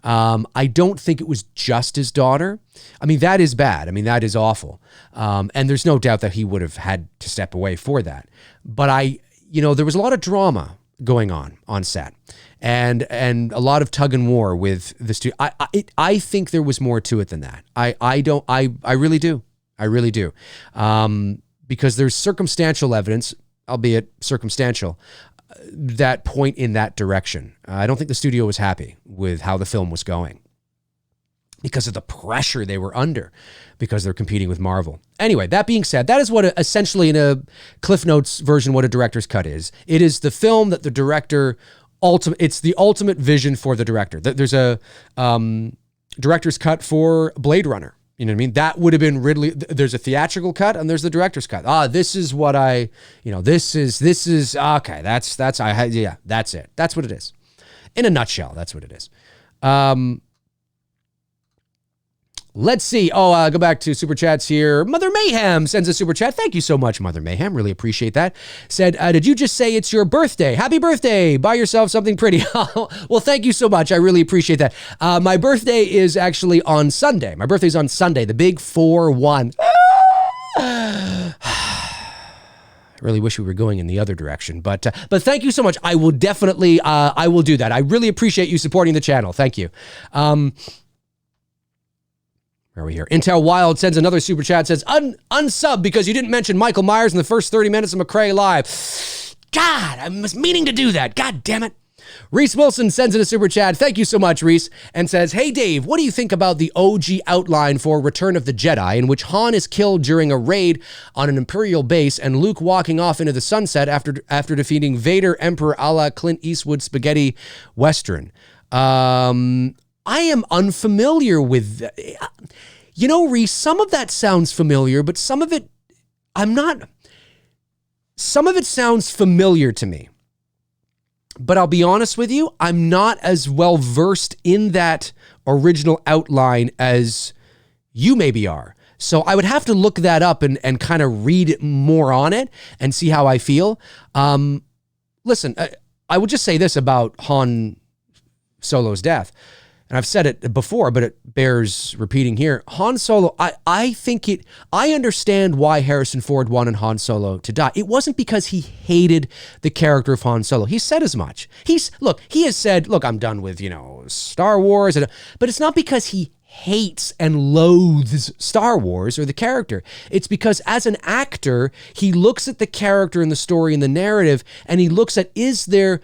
Speaker 1: I don't think it was just his daughter. I mean, that is bad. I mean, that is awful. And there's no doubt that he would have had to step away for that. But there was a lot of drama going on set and a lot of tug and war with the studio. I think there was more to it than that. I really do. I really do. Because there's circumstantial evidence, albeit circumstantial, that point in that direction. I don't think the studio was happy with how the film was going because of the pressure they were under because they're competing with Marvel. Anyway, that being said, that is what essentially in a Cliff Notes version, what a director's cut is. It is the film that the director it's the ultimate vision for the director. There's a director's cut for Blade Runner. You know what I mean? That would have been Ridley. There's a theatrical cut and there's the director's cut. This is what this is, okay. That's it. That's what it is. In a nutshell, that's what it is. Let's see. Go back to super chats here. Mother Mayhem sends a super chat. Thank you so much, Mother Mayhem. Really appreciate that. Said, did you just say it's your birthday? Happy birthday. Buy yourself something pretty. Well, thank you so much. I really appreciate that. My birthday is actually on Sunday. My birthday's on Sunday, the big 4-1. Really wish we were going in the other direction, but thank you so much. I will definitely, I will do that. I really appreciate you supporting the channel. Thank you. Where are we here? Intel Wild sends another super chat, says, unsub because you didn't mention Michael Myers in the first 30 minutes of McRae Live. God, I was meaning to do that. God damn it. Reese Wilson sends in a super chat. Thank you so much, Reese, and says, hey, Dave, what do you think about the OG outline for Return of the Jedi, in which Han is killed during a raid on an Imperial base and Luke walking off into the sunset after defeating Vader Emperor a la Clint Eastwood spaghetti Western? I am unfamiliar with that. Reese, some of that sounds familiar, but some of it, I'm not. Some of it sounds familiar to me. But I'll be honest with you, I'm not as well versed in that original outline as you maybe are. So I would have to look that up and kind of read more on it and see how I feel. Listen, I would just say this about Han Solo's death. And I've said it before, but it bears repeating here. Han Solo, I understand why Harrison Ford wanted Han Solo to die. It wasn't because he hated the character of Han Solo. He said as much. He has said, look, I'm done with, Star Wars. But it's not because he hates and loathes Star Wars or the character. It's because as an actor, he looks at the character and the story and the narrative, and he looks at, is there,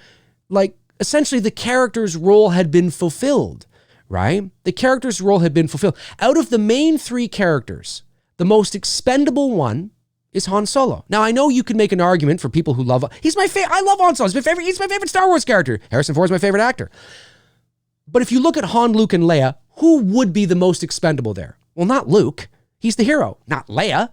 Speaker 1: essentially the character's role had been fulfilled. Right? The character's role had been fulfilled. Out of the main three characters, the most expendable one is Han Solo. Now, I know you could make an argument for people who love, he's my favorite, I love Han Solo, he's my favorite Star Wars character. Harrison Ford is my favorite actor. But if you look at Han, Luke, and Leia, who would be the most expendable there? Well, not Luke. He's the hero. Not Leia.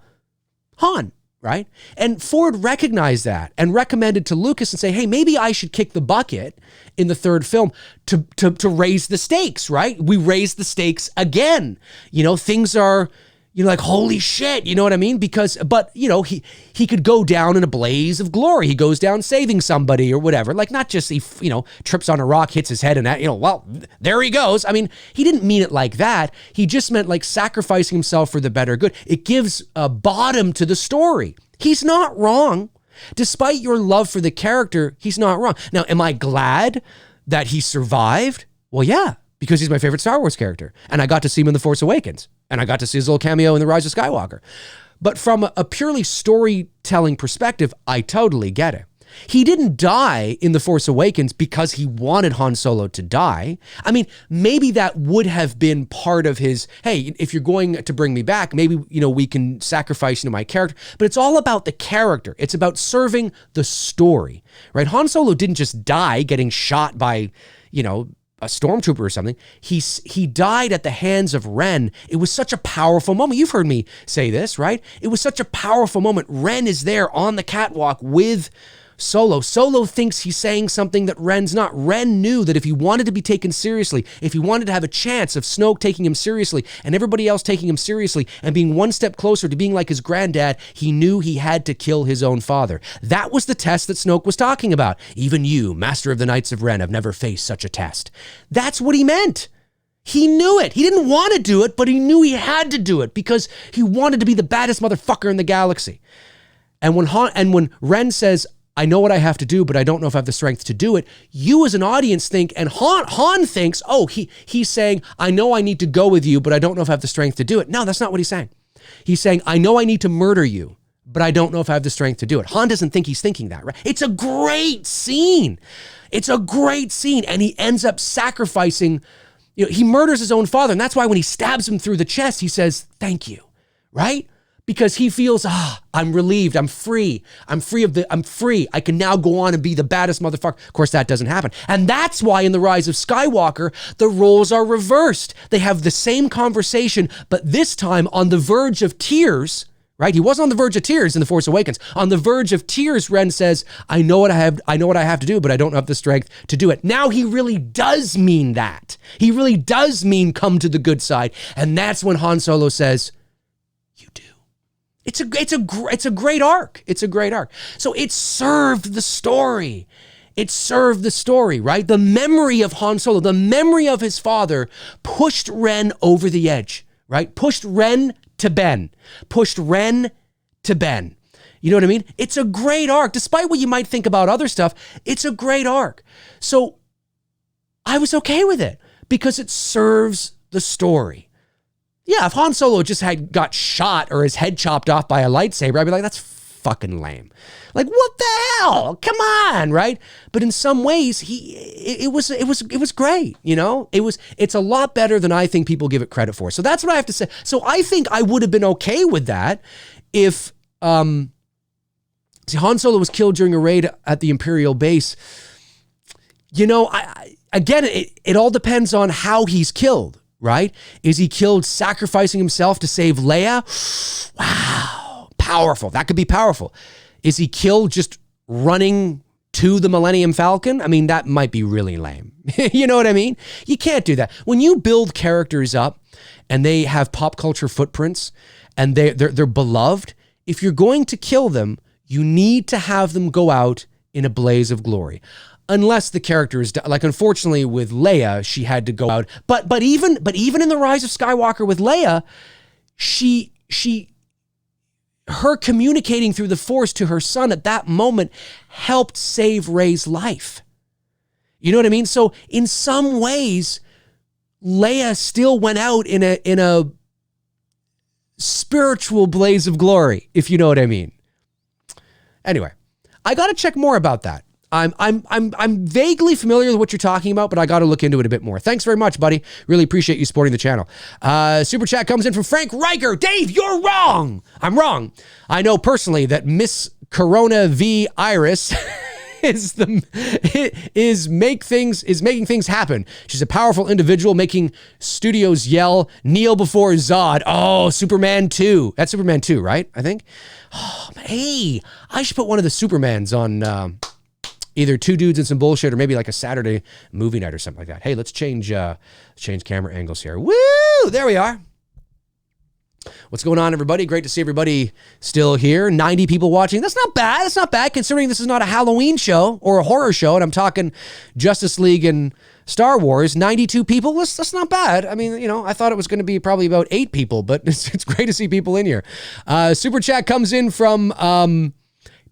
Speaker 1: Han. Right? And Ford recognized that and recommended to Lucas and say, hey, maybe I should kick the bucket in the third film to raise the stakes, right? We raise the stakes again. Things are, holy shit, you know what I mean? But he could go down in a blaze of glory. He goes down saving somebody or whatever. Not just he, trips on a rock, hits his head and there he goes. I mean, he didn't mean it like that. He just meant sacrificing himself for the better good. It gives a bottom to the story. He's not wrong. Despite your love for the character, he's not wrong. Now, am I glad that he survived? Well, yeah, because he's my favorite Star Wars character. And I got to see him in The Force Awakens. And I got to see his little cameo in The Rise of Skywalker. But from a purely storytelling perspective, I totally get it. He didn't die in The Force Awakens because he wanted Han Solo to die. I mean, maybe that would have been part of his, hey, if you're going to bring me back, maybe, we can sacrifice my character. But it's all about the character. It's about serving the story, right? Han Solo didn't just die getting shot by, a stormtrooper or something. He died at the hands of Ren. It was such a powerful moment. You've heard me say this, right? It was such a powerful moment. Ren is there on the catwalk with Solo. Solo thinks he's saying something that Ren's not. Ren knew that if he wanted to be taken seriously, if he wanted to have a chance of Snoke taking him seriously and everybody else taking him seriously and being one step closer to being like his granddad, he knew he had to kill his own father. That was the test that Snoke was talking about. Even you, Master of the Knights of Ren, have never faced such a test. That's what he meant. He knew it. He didn't want to do it, but he knew he had to do it because he wanted to be the baddest motherfucker in the galaxy. And when Ren says, I know what I have to do, but I don't know if I have the strength to do it, you as an audience think, and Han thinks, oh, he's saying, I know I need to go with you, but I don't know if I have the strength to do it. No, that's not what he's saying. He's saying, I know I need to murder you, but I don't know if I have the strength to do it. Han doesn't think he's thinking that, right? It's a great scene. It's a great scene. And he ends up sacrificing, he murders his own father. And that's why when he stabs him through the chest, he says, thank you, right? because he feels, I'm relieved. I'm free. I'm free. I can now go on and be the baddest motherfucker. Of course, that doesn't happen. And that's why in The Rise of Skywalker, the roles are reversed. They have the same conversation, but this time on the verge of tears, right? He wasn't on the verge of tears in The Force Awakens. On the verge of tears, Ren says, I know what I have to do, but I don't have the strength to do it. Now he really does mean that. He really does mean come to the good side. And that's when Han Solo says, you do. It's a great arc. It's a great arc. So it served the story. It served the story, right? The memory of Han Solo, the memory of his father pushed Ren over the edge, right? Pushed Ren to Ben. Pushed Ren to Ben. You know what I mean? It's a great arc. Despite what you might think about other stuff, it's a great arc. So I was okay with it because it serves the story. Yeah, if Han Solo just got shot or his head chopped off by a lightsaber, I'd be like, that's fucking lame. Like, what the hell? Come on, right? But in some ways, it was great, you know? It's a lot better than I think people give it credit for. So that's what I have to say. So I think I would have been okay with that if Han Solo was killed during a raid at the Imperial base. You know, it all depends on how he's killed. Right? Is he killed sacrificing himself to save Leia? Wow. Powerful. That could be powerful. Is he killed just running to the Millennium Falcon? I mean, that might be really lame. You know what I mean? You can't do that. When you build characters up and they have pop culture footprints and they're beloved, if you're going to kill them, you need to have them go out in a blaze of glory. Unless the character is like, unfortunately with Leia, she had to go out. But even in The Rise of Skywalker with Leia, her communicating through the Force to her son at that moment helped save Rey's life. You know what I mean? So in some ways, Leia still went out in a spiritual blaze of glory, if you know what I mean. Anyway, I got to check more about that. I'm vaguely familiar with what you're talking about, but I got to look into it a bit more. Thanks very much, buddy. Really appreciate you supporting the channel. Super chat comes in from Frank Riker. Dave, you're wrong. I'm wrong. I know personally that Miss Corona V Iris is making things happen. She's a powerful individual making studios yell, kneel before Zod. Oh, Superman 2. That's Superman 2, right? I think. Oh, hey, I should put one of the Supermans on either Two Dudes and Some Bullshit or maybe like a Saturday movie night or something like that. Hey, let's change camera angles here. Woo! There we are. What's going on, everybody? Great to see everybody still here. 90 people watching. That's not bad. That's not bad considering this is not a Halloween show or a horror show, and I'm talking Justice League and Star Wars. 92 people. That's not bad. I mean, you know, I thought it was going to be probably about 8 people, but it's great to see people in here. Super chat comes in from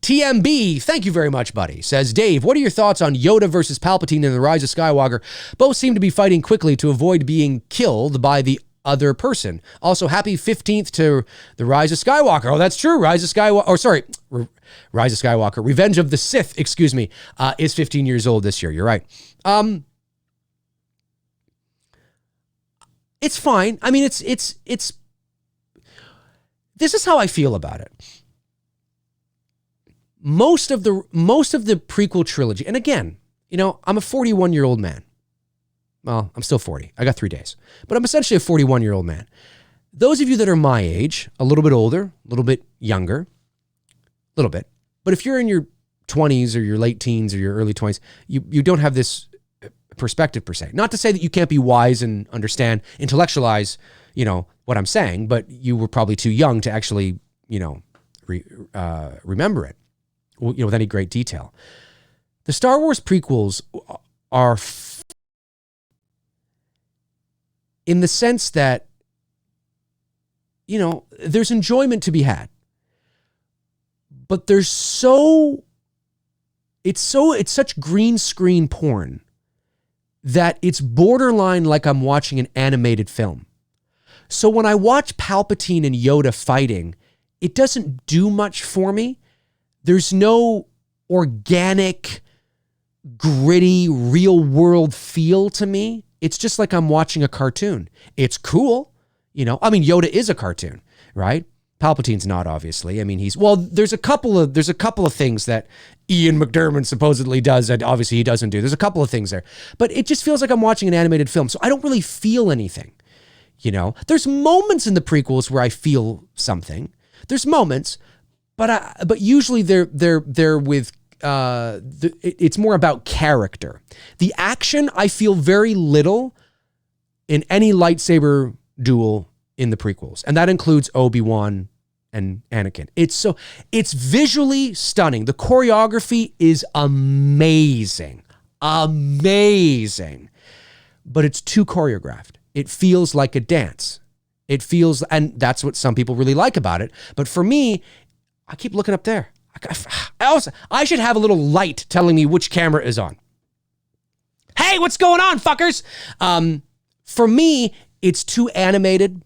Speaker 1: TMB, thank you very much, buddy. Says, Dave, what are your thoughts on Yoda versus Palpatine in The Rise of Skywalker? Both seem to be fighting quickly to avoid being killed by the other person. Also, happy 15th to The Rise of Skywalker. Oh, that's true. Rise of Skywalker, Revenge of the Sith, excuse me, is 15 years old this year. You're right. It's fine. I mean, this is how I feel about it. Most of the prequel trilogy, and again, you know, I'm a 41-year-old man. Well, I'm still 40. I got 3 days. But I'm essentially a 41-year-old man. Those of you that are my age, a little bit older, a little bit younger, a little bit. But if you're in your 20s or your late teens or your early 20s, you don't have this perspective per se. Not to say that you can't be wise and understand, intellectualize, you know, what I'm saying, but you were probably too young to actually, you know, remember it, you know, with any great detail. The Star Wars prequels are in the sense that, you know, there's enjoyment to be had, but it's such green screen porn that it's borderline like I'm watching an animated film. So when I watch Palpatine and Yoda fighting, it doesn't do much for me. There's no organic, gritty, real world feel to me. It's just like I'm watching a cartoon. It's cool. You know, I mean, Yoda is a cartoon, right? Palpatine's not, obviously. I mean, there's a couple of things that Ian McDiarmid supposedly does that obviously he doesn't do. There's a couple of things there, but it just feels like I'm watching an animated film. So I don't really feel anything, there's moments in the prequels where I feel something. There's moments, but usually they're with, it's more about character. The action, I feel very little in any lightsaber duel in the prequels. And that includes Obi-Wan and Anakin. It's visually stunning. The choreography is amazing. Amazing. But it's too choreographed. It feels like a dance. And that's what some people really like about it. But for me, I keep looking up there. I should have a little light telling me which camera is on. Hey, what's going on, fuckers? For me, it's too animated.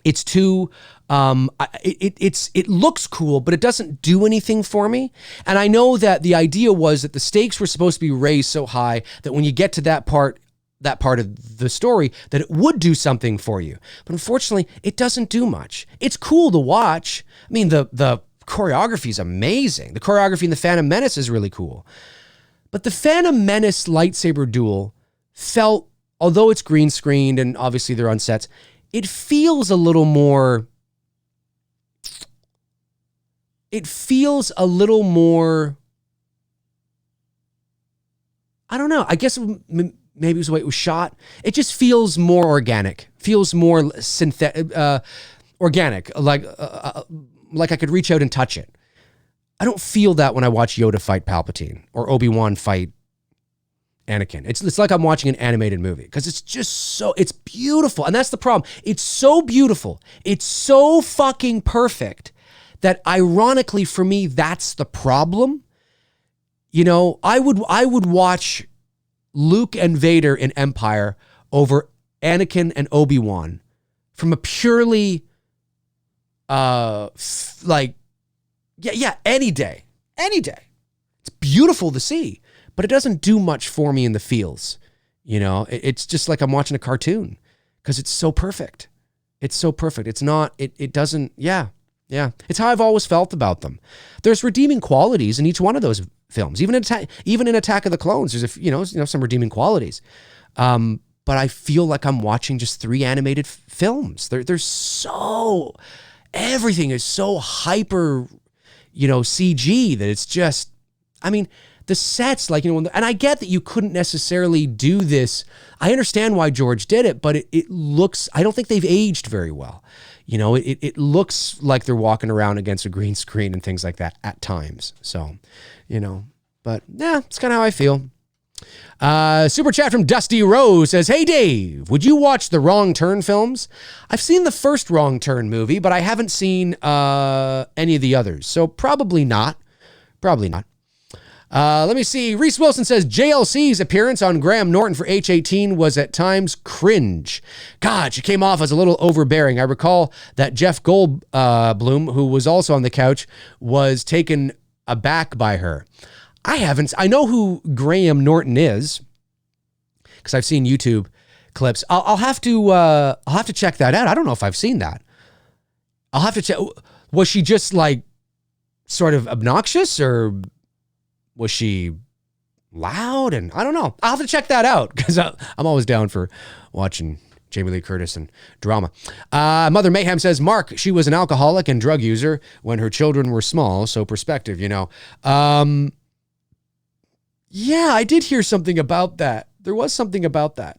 Speaker 1: It's too, it looks cool, but it doesn't do anything for me. And I know that the idea was that the stakes were supposed to be raised so high that when you get to that part of the story, that it would do something for you. But unfortunately, it doesn't do much. It's cool to watch. I mean, the choreography is amazing. The choreography in The Phantom Menace is really cool. But the Phantom Menace lightsaber duel felt, although it's green screened and obviously they're on sets, it feels a little more, I don't know. I guess maybe it was the way it was shot. It just feels more organic, feels more synthetic, organic, like I could reach out and touch it. I don't feel that when I watch Yoda fight Palpatine or Obi-Wan fight Anakin. It's like I'm watching an animated movie because it's beautiful. And that's the problem. It's so beautiful. It's so fucking perfect that ironically for me, that's the problem. I would watch Luke and Vader in Empire over Anakin and Obi-Wan from a purely, any day. It's beautiful to see. But it doesn't do much for me in the feels. It's just like I'm watching a cartoon because it's so perfect. It's so perfect. It's not, it doesn't, yeah. It's how I've always felt about them. There's redeeming qualities in each one of those films. Even in Attack of the Clones, there's some redeeming qualities. But I feel like I'm watching just 3 animated films. They're so, everything is so hyper, CG that it's just, I mean, the sets, and I get that you couldn't necessarily do this. I understand why George did it, but it looks, I don't think they've aged very well. It looks like they're walking around against a green screen and things like that at times. So, but yeah, it's kind of how I feel. Super chat from Dusty Rose says, "Hey Dave, would you watch the Wrong Turn films? I've seen the first Wrong Turn movie, but I haven't seen any of the others. So probably not. Let me see. Reese Wilson says JLC's appearance on Graham Norton for H-18 was at times cringe. God, she came off as a little overbearing. I recall that Jeff Goldblum, who was also on the couch, was taken aback by her. I know who Graham Norton is because I've seen YouTube clips. I'll have to check that out. I don't know if I've seen that. I'll have to check. Was she just like sort of obnoxious or was she loud? And I don't know. I'll have to check that out because I'm always down for watching Jamie Lee Curtis and drama. Mother Mayhem says, Mark, she was an alcoholic and drug user when her children were small. So perspective, Yeah, I did hear something about that. There was something about that.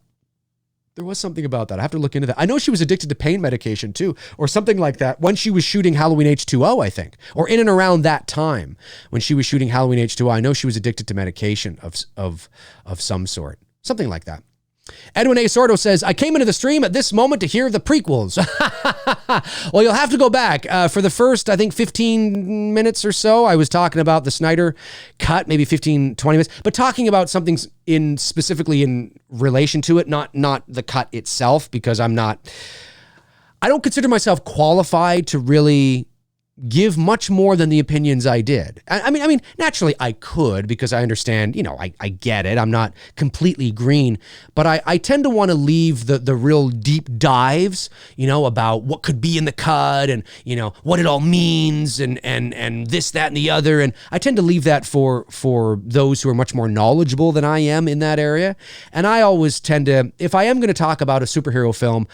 Speaker 1: I have to look into that. I know she was addicted to pain medication too, or something like that when she was shooting Halloween H2O, I think, or in and around that time when she was shooting Halloween H2O. I know she was addicted to medication of some sort, something like that. Edwin A. Sordo says, I came into the stream at this moment to hear the prequels. Well, you'll have to go back. For the first, I think, 15 minutes or so, I was talking about the Snyder Cut, maybe 15, 20 minutes, but talking about something specifically in relation to it, not the cut itself, because I don't consider myself qualified to really give much more than the opinions I did. I mean, naturally I could, because I understand, I get it. I'm not completely green, but I tend to want to leave the real deep dives, about what could be in the cut and, what it all means and this, that, and the other. And I tend to leave that for those who are much more knowledgeable than I am in that area. And I always tend to, if I am going to talk about a superhero film,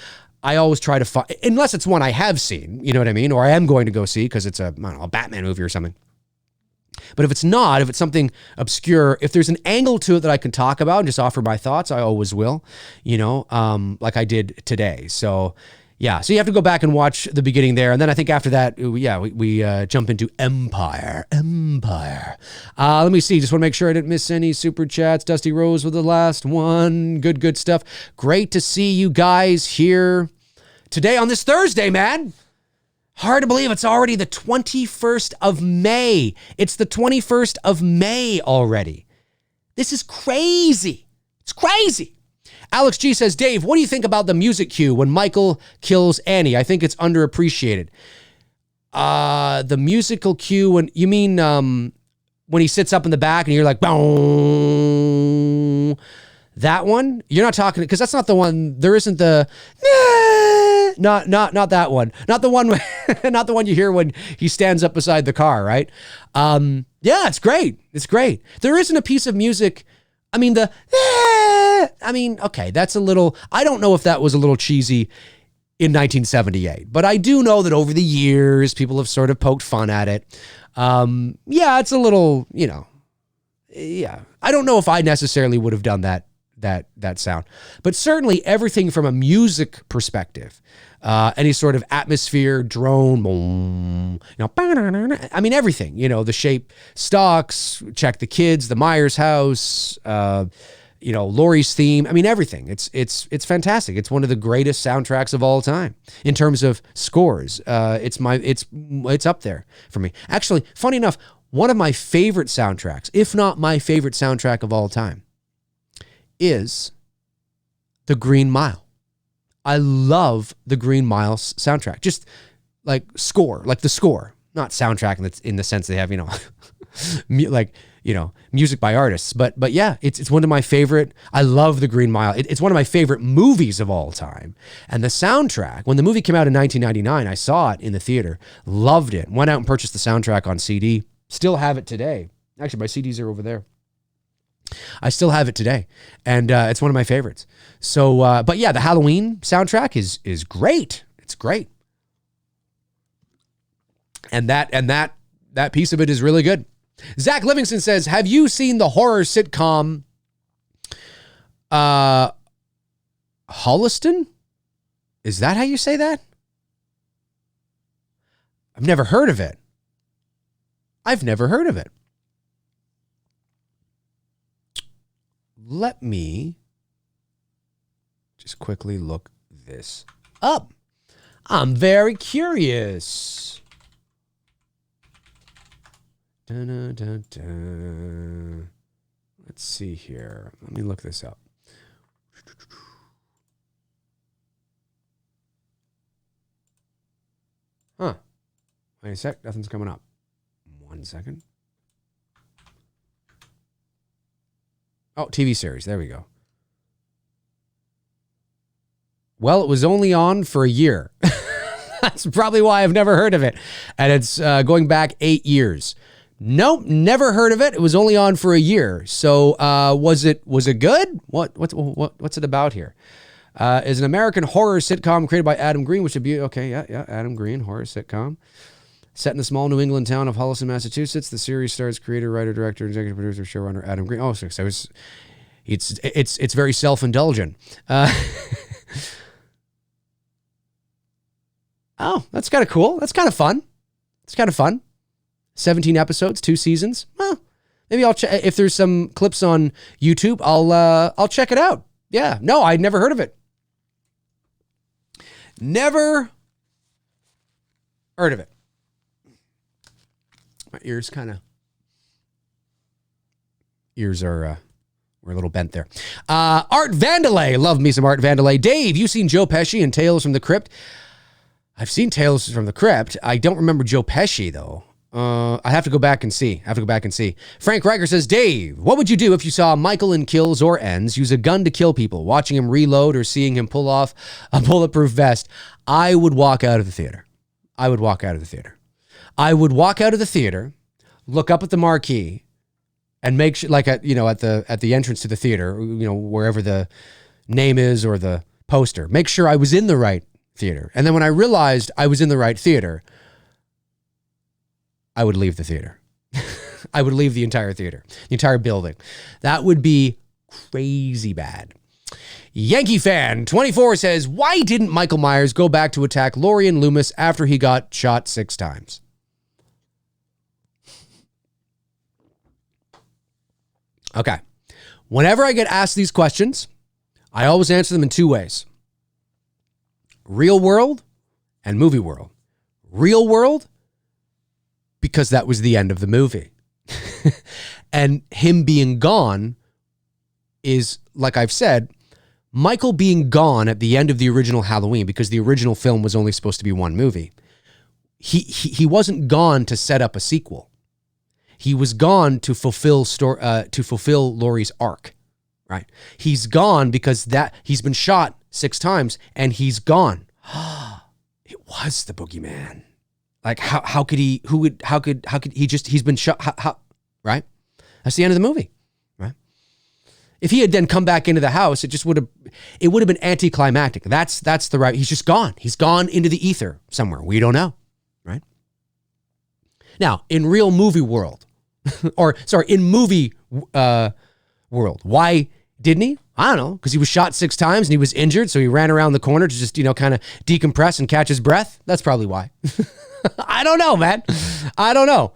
Speaker 1: I always try to find, unless it's one I have seen, you know what I mean? Or I am going to go see because it's a Batman movie or something. But if it's not, if it's something obscure, if there's an angle to it that I can talk about and just offer my thoughts, I always will, like I did today. So yeah, so you have to go back and watch the beginning there. And then I think after that, we jump into Empire. Let me see. Just want to make sure I didn't miss any super chats. Dusty Rose with the last one. Good stuff. Great to see you guys here today on this Thursday, man. Hard to believe it's already the 21st of May. It's the 21st of May already. This is crazy. It's crazy. Alex G says, Dave, what do you think about the music cue when Michael kills Annie? I think it's underappreciated. The musical cue, when you mean when he sits up in the back and you're like, boom, that one? You're not talking, because that's not the one. There isn't the not that one. Not the one not the one you hear when he stands up beside the car, right? Yeah, it's great. It's great. There isn't a piece of music. I mean, okay, that's a little, I don't know if that was a little cheesy in 1978, but I do know that over the years, people have sort of poked fun at it. Yeah, it's a little, yeah. I don't know if I necessarily would have done that sound, but certainly everything from a music perspective, any sort of atmosphere, drone, boom, I mean, everything, the shape, stocks, check the kids, the Myers house, Laurie's theme. I mean, everything. It's fantastic. It's one of the greatest soundtracks of all time in terms of scores. It's up there for me. Actually, funny enough, one of my favorite soundtracks, if not my favorite soundtrack of all time, is The Green Mile. I love The Green Mile soundtrack. Just like score, like the score, not soundtrack in the sense they have, music by artists. But yeah, it's one of my favorite. I love The Green Mile. It's one of my favorite movies of all time. And the soundtrack, when the movie came out in 1999, I saw it in the theater, loved it, went out and purchased the soundtrack on CD, still have it today. Actually, my CDs are over there. I still have it today, and it's one of my favorites. So, but yeah, the Halloween soundtrack is great. It's great, and that piece of it is really good. Zach Livingston says, "Have you seen the horror sitcom Holliston? Is that how you say that? I've never heard of it. Let me just quickly look this up. I'm very curious. Let's see here. Let me look this up. Huh. Wait a sec. Nothing's coming up. 1 second. Oh, TV series. There we go. Well, it was only on for a year. That's probably why I've never heard of it. And it's going back 8 years. Nope, never heard of it. It was only on for a year. So was it good? What's it about here? Is an American horror sitcom created by Adam Green, which would be, okay, yeah, Adam Green, horror sitcom. Set in the small New England town of Holliston, Massachusetts, the series stars creator, writer, director, executive producer, showrunner Adam Green. Oh, so it's very self-indulgent. Oh, that's kind of cool. That's kind of fun. 17 episodes, 2 seasons. Well, maybe I'll check if there's some clips on YouTube. I'll check it out. Yeah, no, I'd never heard of it. Never heard of it. My ears are we're a little bent there. Art Vandelay. Love me some Art Vandelay. Dave, you seen Joe Pesci in Tales from the Crypt? I've seen Tales from the Crypt. I don't remember Joe Pesci, though. I have to go back and see. Frank Riker says, Dave, what would you do if you saw Michael in Kills or Ends use a gun to kill people, watching him reload or seeing him pull off a bulletproof vest? I would walk out of the theater. I would walk out of the theater, look up at the marquee, and make sure, like at the entrance to the theater, wherever the name is or the poster, make sure I was in the right theater. And then when I realized I was in the right theater, I would leave the theater. I would leave the entire theater, the entire building. That would be crazy bad. Yankee Fan 24 says, why didn't Michael Myers go back to attack Laurie and Loomis after he got shot 6 times? Okay. Whenever I get asked these questions, I always answer them in 2 ways. Real world and movie world. Real world, because that was the end of the movie. And him being gone is, like I've said, Michael being gone at the end of the original Halloween, because the original film was only supposed to be 1 movie. He wasn't gone to set up a sequel. He was gone to fulfill Laurie's arc, right? He's gone because he's been shot 6 times and he's gone. It was the boogeyman. Like how could he? He's been shot. How? Right? That's the end of the movie, right? If he had then come back into the house, it would have been anticlimactic. That's the right. He's just gone. He's gone into the ether somewhere. We don't know, right? Now, in real movie world, in movie world, why didn't he? I don't know, because he was shot 6 times and he was injured, so he ran around the corner to just, kind of decompress and catch his breath. That's probably why. I don't know, man. I don't know.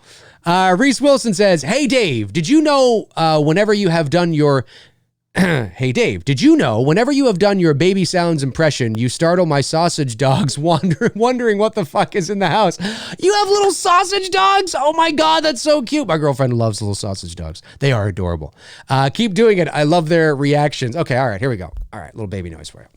Speaker 1: Reese Wilson says, hey, Dave, did you know whenever you have done your... Hey, Dave, did you know whenever you have done your baby sounds impression, you startle my sausage dogs wondering what the fuck is in the house? You have little sausage dogs? Oh my God, that's so cute. My girlfriend loves little sausage dogs. They are adorable. Keep doing it. I love their reactions. Okay, all right, here we go. All right, little baby noise for you.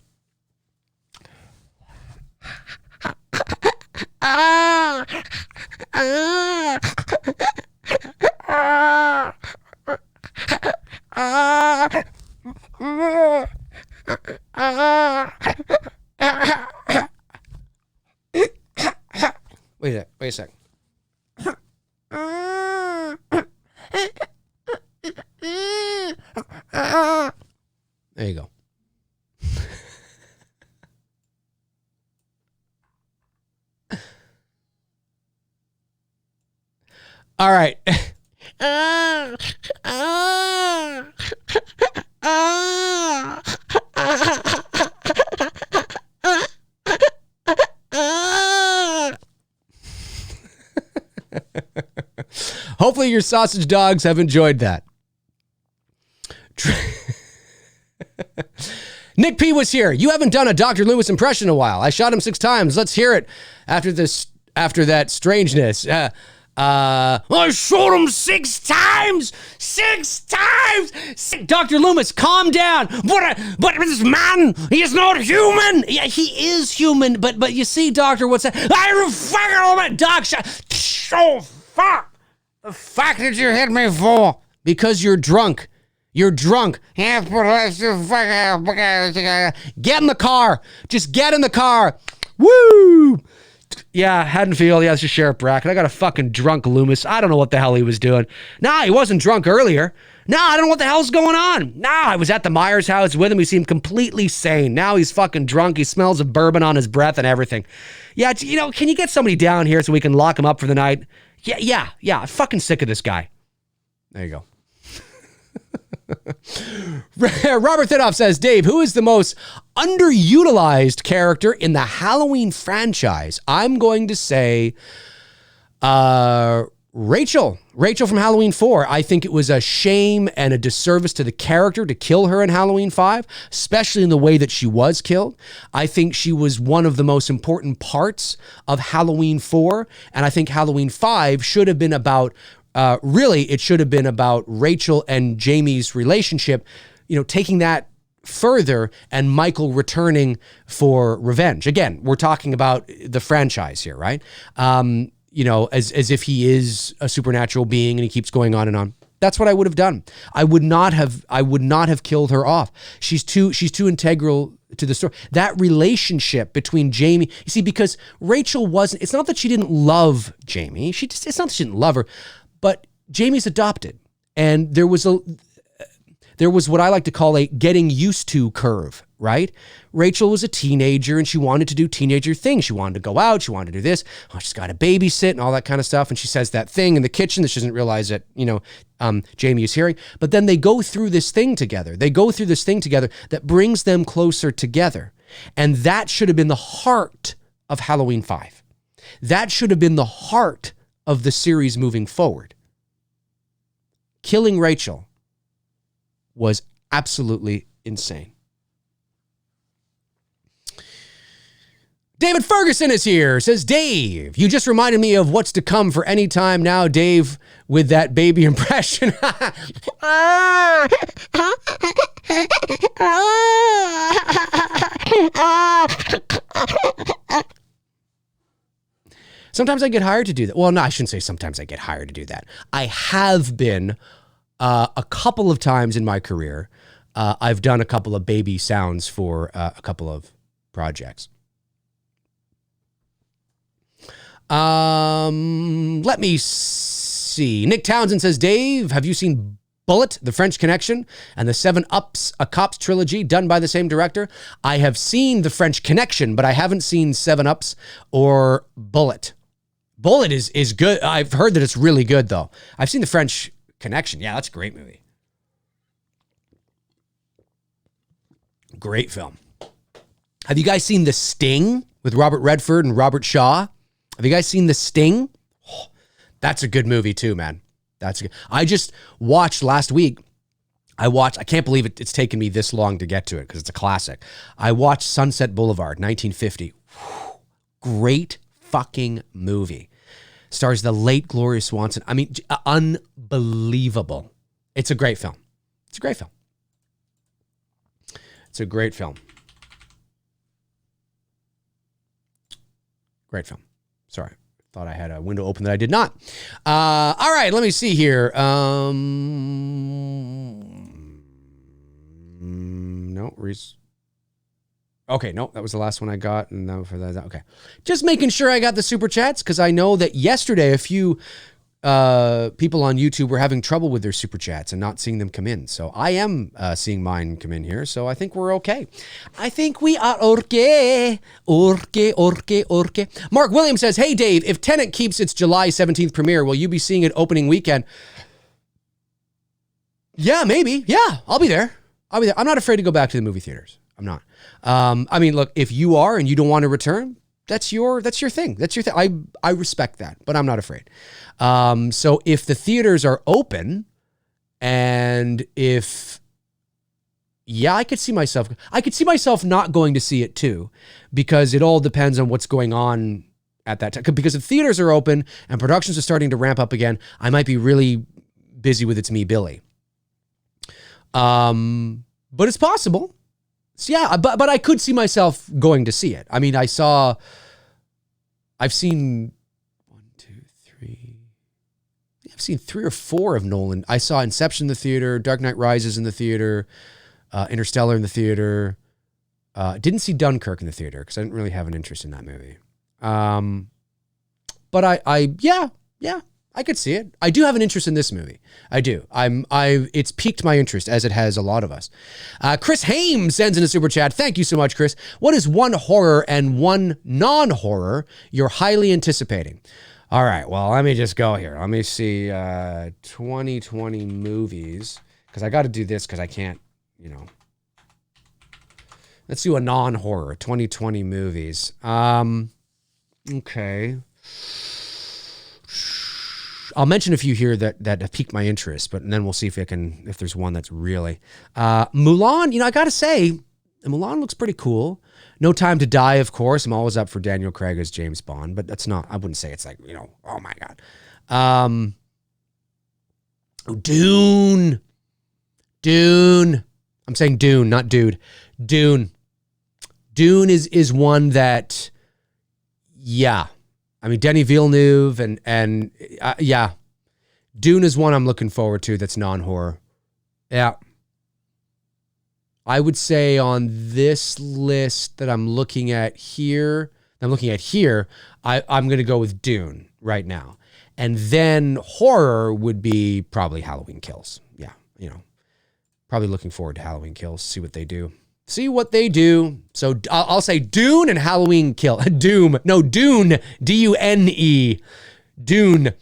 Speaker 1: Wait a sec. There you go. All right. Hopefully your sausage dogs have enjoyed that. Nick P was here. You haven't done a Dr. Loomis impression in a while. I shot him 6 times. Let's hear it after that strangeness. I shot him 6 times. 6 times. Dr. Loomis, calm down. But this man, he is not human. Yeah, he is human. But you see, Doctor, what's that? I fucking Doc. Oh fuck! The fuck did you hit me for? Because you're drunk. You're drunk. Get in the car. Just get in the car. Woo! Yeah, Haddonfield. Yeah, it's just Sheriff Brackett. I got a fucking drunk Loomis. I don't know what the hell he was doing. Nah, he wasn't drunk earlier. Nah, I don't know what the hell's going on. Nah, I was at the Myers house with him. He seemed completely sane. Now he's fucking drunk. He smells of bourbon on his breath and everything. Yeah, can you get somebody down here so we can lock him up for the night? Yeah. I'm fucking sick of this guy. There you go. Robert Thidoff says, Dave, who is the most underutilized character in the Halloween franchise? I'm going to say Rachel from Halloween 4. I think it was a shame and a disservice to the character to kill her in Halloween 5, especially in the way that she was killed. I think she was one of the most important parts of Halloween 4, and I think Halloween 5 should have been about it should have been about Rachel and Jamie's relationship, taking that further and Michael returning for revenge. Again, we're talking about the franchise here, right? As if he is a supernatural being and he keeps going on and on. That's what I would have done. I would not have killed her off. She's too integral to the story. That relationship between Jamie, you see, because Rachel wasn't, it's not that she didn't love Jamie. It's not that she didn't love her, but Jamie's adopted. And there was what I like to call a getting used to curve, right? Rachel was a teenager and she wanted to do teenager things. She wanted to go out. She wanted to do this. Oh, she's got to babysit and all that kind of stuff. And she says that thing in the kitchen that she doesn't realize that, Jamie is hearing. But then they go through this thing together. That brings them closer together. And that should have been the heart of Halloween 5. That should have been the heart of the series moving forward. Killing Rachel was absolutely insane. David Ferguson is here. Says, Dave, you just reminded me of what's to come for any time now, Dave, with that baby impression. Sometimes I get hired to do that. Well, no, I shouldn't say sometimes I get hired to do that. I have been a couple of times in my career. I've done a couple of baby sounds for a couple of projects. Let me see. Nick Townsend says, Dave, have you seen Bullet, The French Connection, and the 7 Ups, a Cops trilogy done by the same director? I have seen The French Connection, but I haven't seen 7 Ups or Bullet. Bullet is good. I've heard that it's really good, though. I've seen The French Connection. Yeah, that's a great movie. Great film. Have you guys seen The Sting with Robert Redford and Robert Shaw? Have you guys seen The Sting? Oh, that's a good movie too, man. I just watched last week. I can't believe it's taken me this long to get to it because it's a classic. I watched Sunset Boulevard, 1950. Great fucking movie. Stars the late Gloria Swanson. I mean, unbelievable. It's a great film. It's a great film. Great film. Sorry. Thought I had a window open that I did not. All right, let me see here. No, okay, no, that was the last one I got. And now for that, okay. Just making sure I got the super chats because I know that yesterday a few people on YouTube were having trouble with their super chats and not seeing them come in. So I am seeing mine come in here. So I think we're okay. I think we are okay. Okay. Mark Williams says, hey, Dave, if Tenet keeps its July 17th premiere, will you be seeing it opening weekend? Yeah, maybe. Yeah, I'll be there. I'm not afraid to go back to the movie theaters. I'm not. I mean, look, if you are and you don't want to return, that's your thing. That's your thing. I respect that, but I'm not afraid. So if the theaters are open and I could see myself not going to see it too, because it all depends on what's going on at that time. Because if theaters are open and productions are starting to ramp up again, I might be really busy with It's Me, Billy. But it's possible. So yeah, but I could see myself going to see it. I mean, I've seen 3 or 4 of Nolan. I saw Inception in the theater, Dark Knight Rises in the theater, Interstellar in the theater. Didn't see Dunkirk in the theater because I didn't really have an interest in that movie. But I could see it. I do have an interest in this movie. I do. It's piqued my interest, as it has a lot of us. Chris Hames sends in a super chat. Thank you so much, Chris. What is one horror and one non-horror you're highly anticipating? All right, well, let me just go here. Let me see 2020 movies, because I got to do this because I can't, Let's do a non-horror, 2020 movies. Okay. I'll mention a few here that have piqued my interest, but then we'll see if there's one that's really. Mulan, I got to say, Mulan looks pretty cool. No Time to Die, of course. I'm always up for Daniel Craig as James Bond, but that's not, I wouldn't say it's like, oh my God. Dune. I'm saying Dune, not dude. Dune. Dune is one that, yeah. I mean, Denis Villeneuve and yeah. Dune is one I'm looking forward to that's non-horror. Yeah. I would say on this list that I'm looking at here, I'm going to go with Dune right now. And then horror would be probably Halloween Kills. Yeah, probably looking forward to Halloween Kills, see what they do. So I'll say Dune and Halloween Kill. Dune, D-U-N-E. Dune.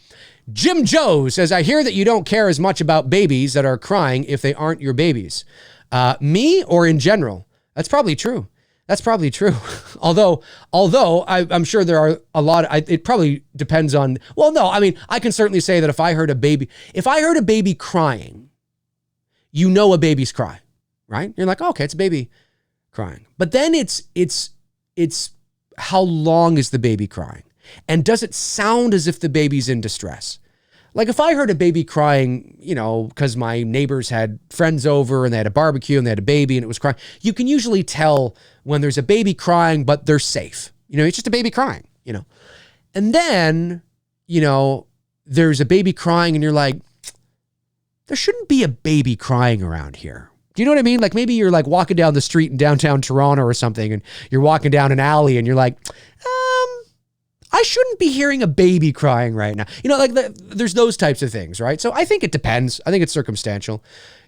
Speaker 1: Jim Joe says, I hear that you don't care as much about babies that are crying if they aren't your babies. Me or in general? That's probably true. Although I'm sure there are a lot it probably depends on, well, no, I mean, I can certainly say that if I heard a baby crying, a baby's cry, right? You're like, oh, okay, it's a baby crying. But then it's how long is the baby crying? And does it sound as if the baby's in distress? Like if I heard a baby crying, because my neighbors had friends over and they had a barbecue and they had a baby and it was crying, you can usually tell when there's a baby crying, but they're safe. It's just a baby crying, And then, there's a baby crying and you're like, there shouldn't be a baby crying around here. Do you know what I mean? Like maybe you're like walking down the street in downtown Toronto or something and you're walking down an alley and you're like, I shouldn't be hearing a baby crying right now. There's those types of things, right? So I think it depends. I think it's circumstantial.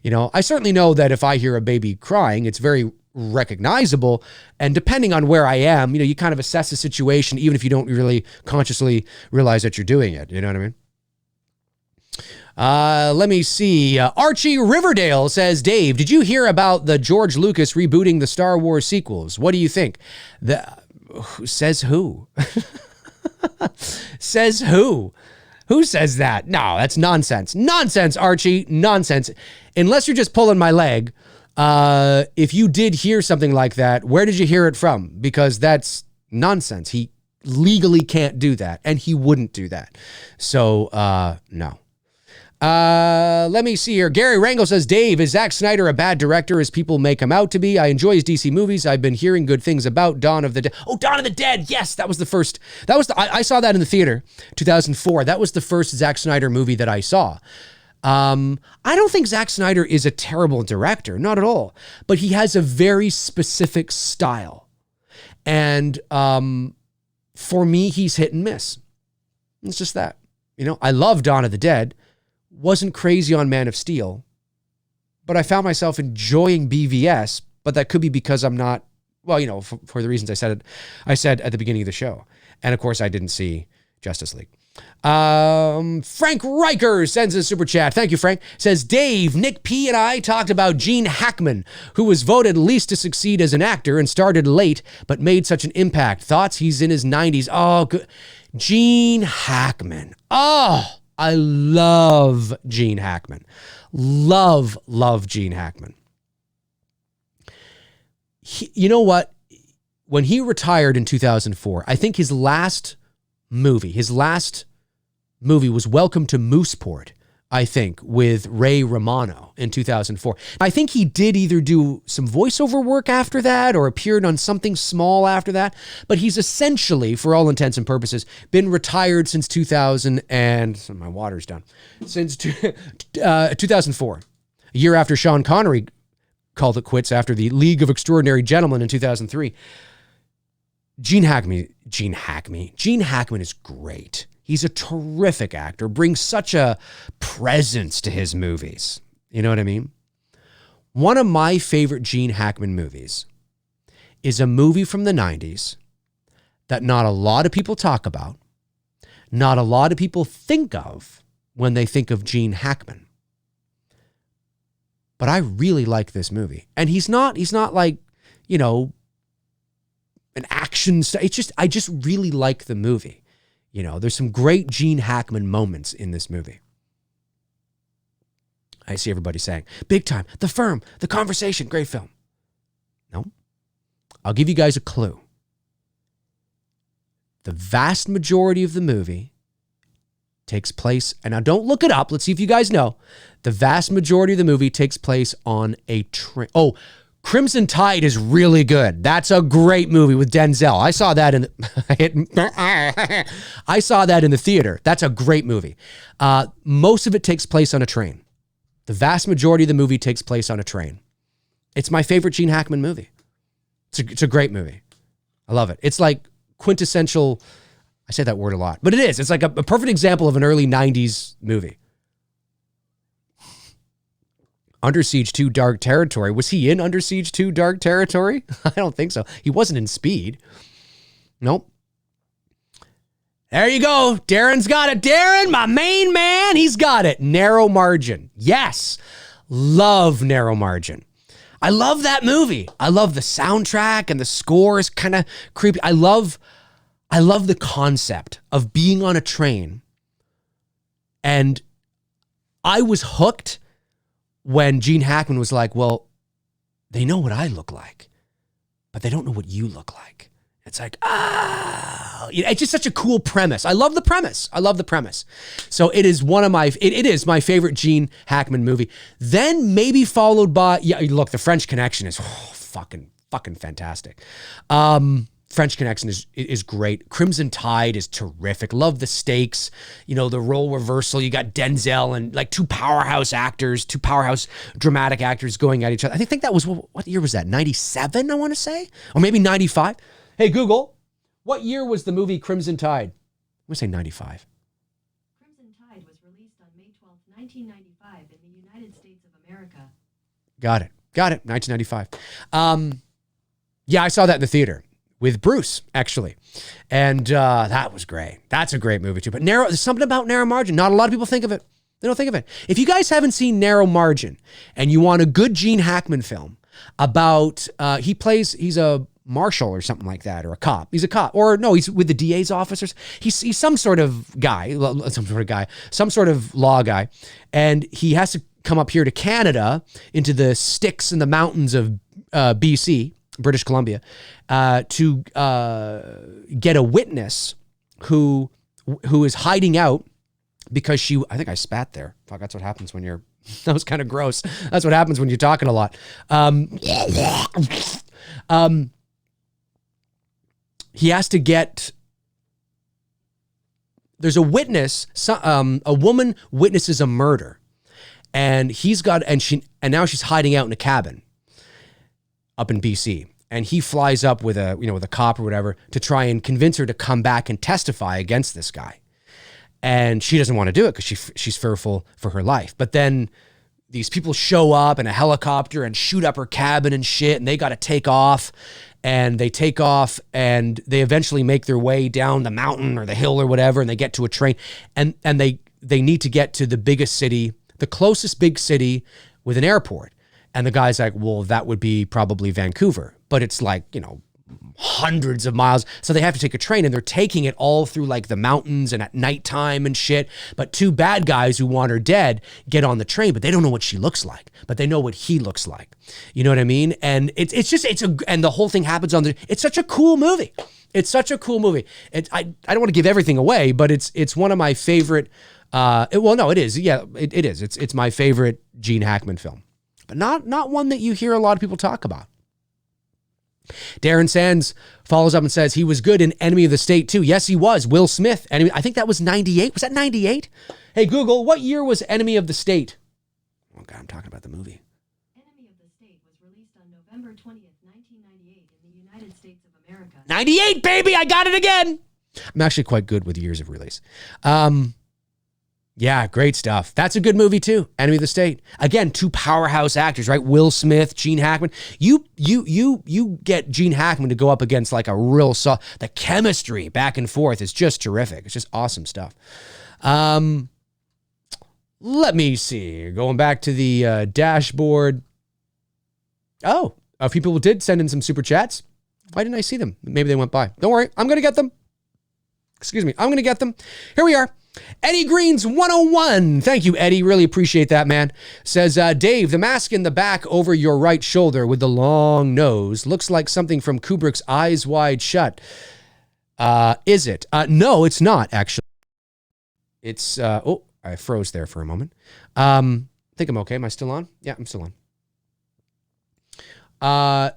Speaker 1: I certainly know that if I hear a baby crying, it's very recognizable. And depending on where I am, you kind of assess the situation, even if you don't really consciously realize that you're doing it. You know what I mean? Let me see. Archie Riverdale says, Dave, did you hear about the George Lucas rebooting the Star Wars sequels? What do you think? Says who? Says who? Who says that? No, that's nonsense. Nonsense, Archie. Nonsense. Unless you're just pulling my leg. If you did hear something like that, where did you hear it from? Because that's nonsense. He legally can't do that, and he wouldn't do that. So, no. Let me see here. Gary Rangel says, Dave, is Zack Snyder a bad director as people make him out to be? I enjoy his DC movies. I've been hearing good things about Dawn of the Dead. Oh, Dawn of the Dead. Yes, that was the first. I saw that in the theater, 2004. That was the first Zack Snyder movie that I saw. I don't think Zack Snyder is a terrible director, not at all. But he has a very specific style. And for me, he's hit and miss. It's just that. I love Dawn of the Dead. Wasn't crazy on Man of Steel, but I found myself enjoying BVS, but that could be because I'm not, for the reasons I said at the beginning of the show. And of course I didn't see Justice League. Frank Riker sends a super chat. Thank you, Frank. Says, Dave, Nick P and I talked about Gene Hackman, who was voted least to succeed as an actor and started late, but made such an impact. Thoughts? He's in his 90s. Oh, good. Gene Hackman. Oh, I love Gene Hackman. Love Gene Hackman. You know what? When he retired in 2004, I think his last movie was Welcome to Mooseport, I think, with Ray Romano in 2004. I think he did either do some voiceover work after that or appeared on something small after that. But he's essentially, for all intents and purposes, been retired since 2000 and my water's down. Since 2004, a year after Sean Connery called it quits after the League of Extraordinary Gentlemen in 2003. Gene Hackman is great. He's a terrific actor, brings such a presence to his movies. You know what I mean? One of my favorite Gene Hackman movies is a movie from the 90s that not a lot of people talk about, not a lot of people think of when they think of Gene Hackman. But I really like this movie. And he's not like, an action star. I just really like the movie. There's some great Gene Hackman moments in this movie. I see everybody saying, Big Time, The Firm, The Conversation, great film. No. I'll give you guys a clue. The vast majority of the movie takes place, and now don't look it up. Let's see if you guys know. The vast majority of the movie takes place on a train. Oh, Crimson Tide is really good. That's a great movie with Denzel. I saw that in I saw that in the theater. That's a great movie. Most of it takes place on a train. The vast majority of the movie takes place on a train. It's my favorite Gene Hackman movie. It's a great movie. I love it. It's like quintessential. I say that word a lot, but it is. It's like a perfect example of an early 90s movie. Under Siege 2 Dark Territory. Was he in Under Siege 2 Dark Territory? I don't think so. He wasn't in Speed. Nope. There you go. Darren's got it. Darren, my main man, he's got it. Narrow Margin. Yes. Love Narrow Margin. I love that movie. I love the soundtrack, and the score is kind of creepy. I love the concept of being on a train. And I was hooked when Gene Hackman was like, well, they know what I look like, but they don't know what you look like. It's like, it's just such a cool premise. I love the premise. So it is it is my favorite Gene Hackman movie. Then maybe followed by, look, The French Connection is fucking fantastic. French Connection is great. Crimson Tide is terrific. Love the stakes, the role reversal. You got Denzel and like two powerhouse dramatic actors going at each other. I think that was, what year was that? 97, I want to say? Or maybe 95. Hey, Google, what year was the movie Crimson Tide? I'm going to say 95.
Speaker 2: Crimson Tide was released on May 12th, 1995 in the United States of America.
Speaker 1: Got it. 1995. Yeah, I saw that in the theater with Bruce, actually. And that was great. That's a great movie, too. But there's something about Narrow Margin. Not a lot of people think of it. They don't think of it. If you guys haven't seen Narrow Margin and you want a good Gene Hackman film about, he's a marshal or something like that, or a cop. He's a cop. Or no, he's with the DA's officers. He's some sort of guy, some sort of law guy. And he has to come up here to Canada into the sticks and the mountains of BC, British Columbia, to get a witness who is hiding out because I think I spat there. Fuck, that's what happens when that was kind of gross. That's what happens when you're talking a lot. He has to there's a witness, a woman witnesses a murder, and now she's hiding out in a cabin up in BC. And he flies up with a cop or whatever to try and convince her to come back and testify against this guy. And she doesn't want to do it because she's fearful for her life. But then these people show up in a helicopter and shoot up her cabin and shit, and they got to take off. And they take off, and they eventually make their way down the mountain or the hill or whatever, and they get to a train. And they need to get to the biggest city, the closest big city with an airport. And the guy's like, well, that would be probably Vancouver. But it's like, hundreds of miles. So they have to take a train, and they're taking it all through like the mountains and at nighttime and shit. But two bad guys who want her dead get on the train, but they don't know what she looks like, but they know what he looks like. You know what I mean? And and the whole thing happens it's such a cool movie. It's such a cool movie. I don't want to give everything away, but it's one of my favorite, it is. Yeah, it is. It's my favorite Gene Hackman film, but not one that you hear a lot of people talk about. Darren Sands follows up and says he was good in Enemy of the State too. Yes, he was. Will Smith. I think that was 98. Was that 98? Hey, Google, what year was Enemy of the State? Oh, God, I'm talking about the movie.
Speaker 2: Enemy of the State was released on November 20th, 1998 in the United States of America.
Speaker 1: 98, baby! I got it again! I'm actually quite good with years of release. Yeah, great stuff. That's a good movie too. Enemy of the State. Again, two powerhouse actors, right? Will Smith, Gene Hackman. You get Gene Hackman to go up against like a real the chemistry back and forth is just terrific. It's just awesome stuff. Let me see. Going back to the dashboard. Oh, a few people did send in some super chats. Why didn't I see them? Maybe they went by. Don't worry. I'm going to get them. Excuse me. I'm going to get them. Here we are. Eddie Green's 101. Thank you, Eddie. Really appreciate that, man. Says, Dave, the mask in the back over your right shoulder with the long nose looks like something from Kubrick's Eyes Wide Shut. Is it? No, it's not, actually. It's, I froze there for a moment. I think I'm okay. Am I still on? Yeah, I'm still on.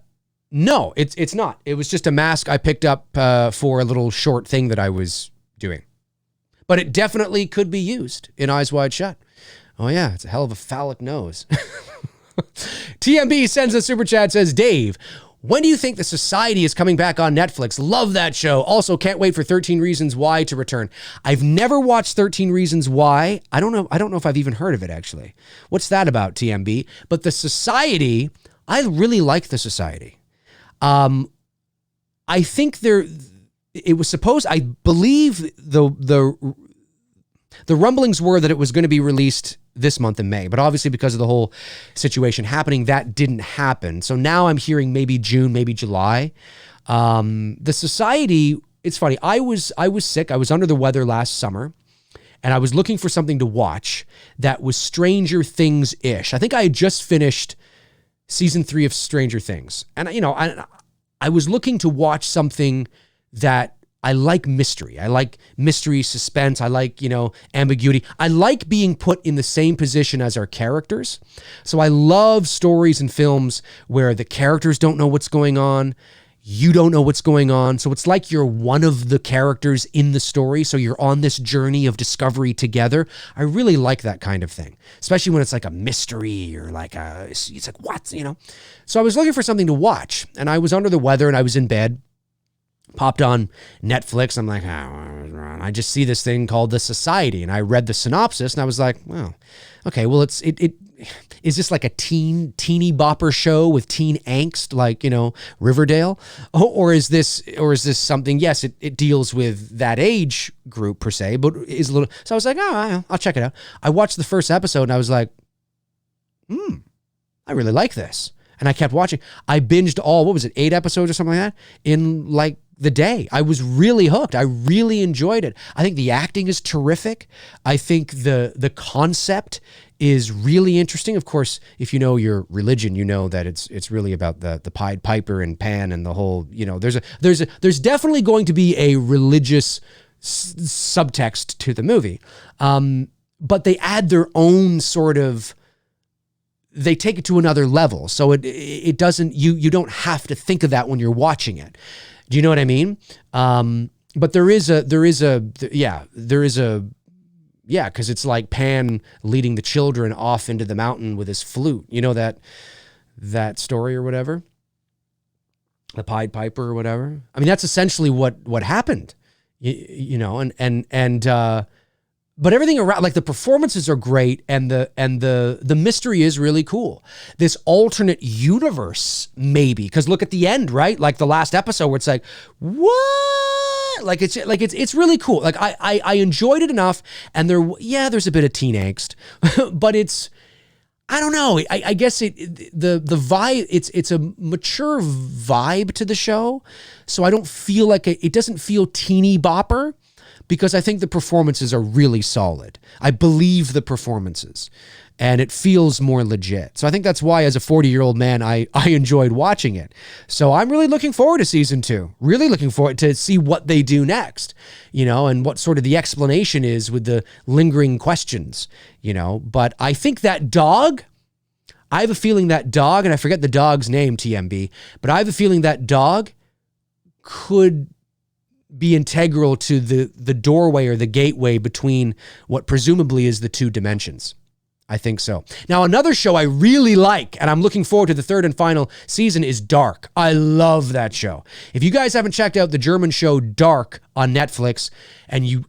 Speaker 1: No, it's not. It was just a mask I picked up for a little short thing that I was doing. But it definitely could be used in Eyes Wide Shut. Oh yeah, it's a hell of a phallic nose. TMB sends a super chat, says, Dave, when do you think The Society is coming back on Netflix? Love that show. Also, can't wait for 13 Reasons Why to return. I've never watched 13 Reasons Why. I don't know if I've even heard of it, actually. What's that about, TMB? But The Society, I really like The Society. I think it was supposed, I believe the rumblings were that it was going to be released this month in May, but obviously because of the whole situation happening, that didn't happen. So now I'm hearing maybe June, maybe July. The Society, it's funny. I was sick. I was under the weather last summer, and I was looking for something to watch that was Stranger Things-ish. I think I had just finished season 3 of Stranger Things. And, I was looking to watch something that I like mystery. I like mystery, suspense. I like, ambiguity. I like being put in the same position as our characters. So I love stories and films where the characters don't know what's going on. You don't know what's going on. So it's like you're one of the characters in the story. So you're on this journey of discovery together. I really like that kind of thing, especially when it's like a mystery or it's like, what, So I was looking for something to watch, and I was under the weather and I was in bed. Popped on Netflix. I'm like, I just see this thing called The Society, and I read the synopsis, and I was like, well, okay, well, it is this like a teeny bopper show with teen angst, like Riverdale, or is this something? Yes, it deals with that age group per se, but is a little. So I was like, I'll check it out. I watched the first episode, and I was like, I really like this, and I kept watching. I binged all 8 episodes or something like that in like the day. I was really hooked. I really enjoyed it. I think the acting is terrific. I think the concept is really interesting. Of course, if you know your religion, you know that it's really about the Pied Piper and Pan and the whole, there's definitely going to be a religious subtext to the movie. But they add their own sort of, they take it to another level. So it doesn't, you don't have to think of that when you're watching it. Do you know what I mean? But there is a, because it's like Pan leading the children off into the mountain with his flute. You know that story or whatever? The Pied Piper or whatever? I mean, that's essentially what happened, but everything around, like the performances are great, and the mystery is really cool. This alternate universe, maybe, because look at the end, right? Like the last episode where it's like, what? It's really cool. Like I enjoyed it enough, and there's a bit of teen angst, but I don't know. I guess the vibe, it's a mature vibe to the show, so I don't feel like it doesn't feel teeny bopper. Because I think the performances are really solid. I believe the performances, and it feels more legit. So I think that's why, as a 40-year-old man, I enjoyed watching it. So I'm really looking forward to season 2. Really looking forward to see what they do next, and what sort of the explanation is with the lingering questions, But I think that dog, I have a feeling that dog, and I forget the dog's name, TMB, but I have a feeling that dog could be integral to the doorway or the gateway between what presumably is the two dimensions. I think so. Now, another show I really like, and I'm looking forward to the 3rd and final season, is Dark. I love that show. If you guys haven't checked out the German show Dark on Netflix, and you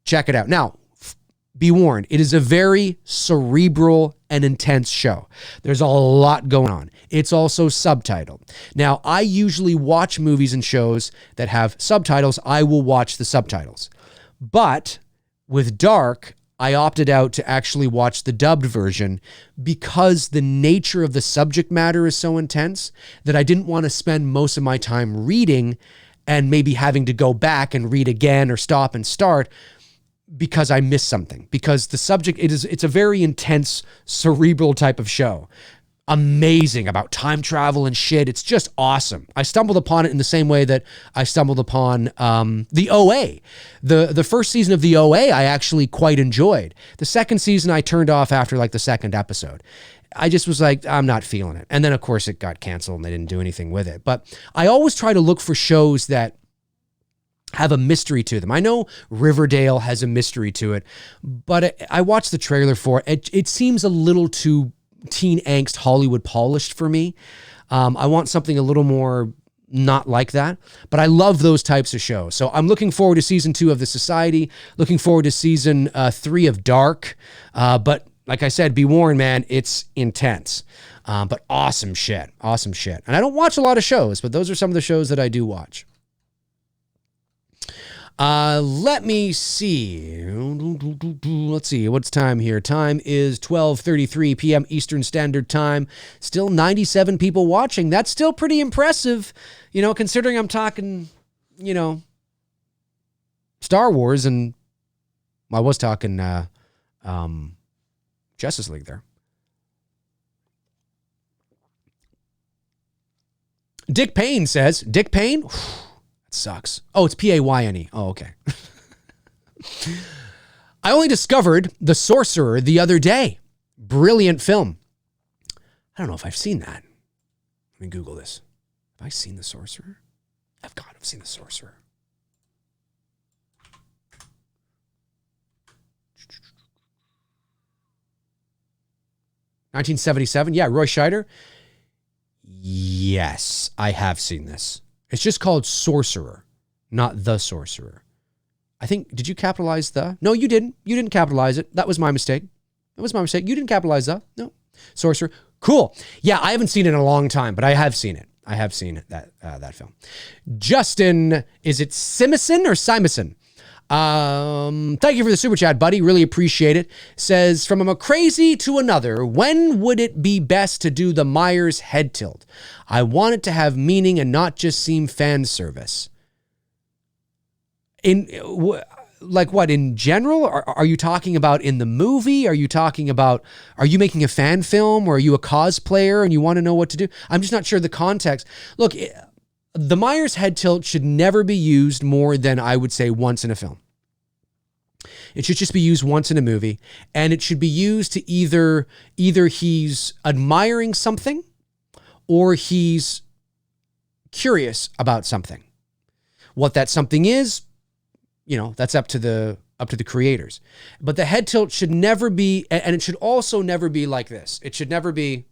Speaker 1: check it out. Now, be warned, it is a very cerebral and intense show. There's a lot going on. It's also subtitled. Now, I usually watch movies and shows that have subtitles. I will watch the subtitles. But with Dark, I opted out to actually watch the dubbed version because the nature of the subject matter is so intense that I didn't want to spend most of my time reading and maybe having to go back and read again or stop and start because I missed something. Because the subject, it's a very intense, cerebral type of show. amazing about time travel and shit. It's just awesome. I stumbled upon it in the same way that I stumbled upon the OA. The first season of the OA I actually quite enjoyed. The second season I turned off after like the second episode. I just was like, I'm not feeling it. And then of course it got canceled and they didn't do anything with it. But I always try to look for shows that have a mystery to them. I know Riverdale has a mystery to it, but I watched the trailer for it. It seems a little too teen angst Hollywood polished for me. I want something a little more not like that, but I love those types of shows. So I'm looking forward to season 2 of The Society, looking forward to season 3 of Dark. But like I said, be warned, man, it's intense. But awesome shit. Awesome shit. And I don't watch a lot of shows, but those are some of the shows that I do watch. Let me see. Let's see. What's time here? Time is 12:33 p.m. Eastern Standard Time. Still 97 people watching. That's still pretty impressive, you know, considering I'm talking, you know, Star Wars and I was talking Justice League there. Dick Payne says, Dick Payne? That sucks. Oh, it's Payne. Oh, okay. I only discovered The Sorcerer the other day. Brilliant film. I don't know if I've seen that. Let me Google this. Have I seen The Sorcerer? I've seen The Sorcerer. $1977. Yeah, Roy Scheider. Yes, I have seen this. It's just called Sorcerer, not The Sorcerer. I think, did you capitalize the? No, you didn't. You didn't capitalize it. That was my mistake. You didn't capitalize the. No. Sorcerer. Cool. Yeah, I haven't seen it in a long time, but I have seen it. I have seen that film. Justin, is it Simison or Simonson? Thank you for the super chat, buddy. Really appreciate it. Says, from a McRae to another, when would it be best to do the Myers head tilt? I want it to have meaning and not just seem fan service. Like what, in general? Are you talking about in the movie? Are you making a fan film, or are you a cosplayer and you want to know what to do? I'm just not sure the context. Look, the Myers head tilt should never be used more than, I would say, once in a film. It should just be used once in a movie, and it should be used to either he's admiring something or he's curious about something. What that something is, you know, that's up to the creators. But the head tilt should never be, and it should also never be like this. It should never be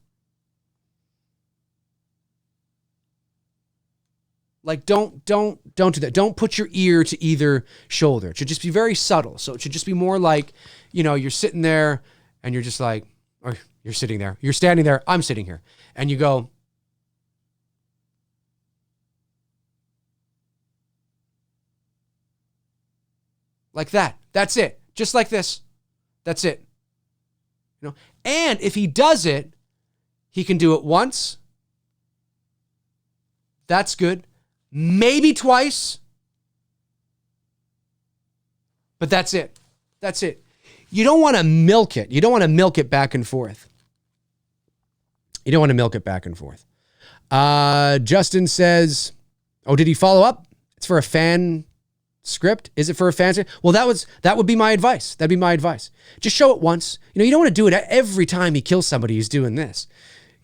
Speaker 1: like, don't do that. Don't put your ear to either shoulder. It should just be very subtle. So it should just be more like, you know, you're sitting there and you're just like, or you're sitting there, you're standing there, I'm sitting here, and you go, like that. That's it. Just like this. That's it. You know, and if he does it, he can do it once. That's good. Maybe twice. But that's it. That's it. You don't want to milk it. You don't want to milk it back and forth. Justin says, oh, did he follow up? It's for a fan script. Is it for a fan script? Well, that would be my advice. That'd be my advice. Just show it once. You know, you don't want to do it every time he kills somebody, he's doing this.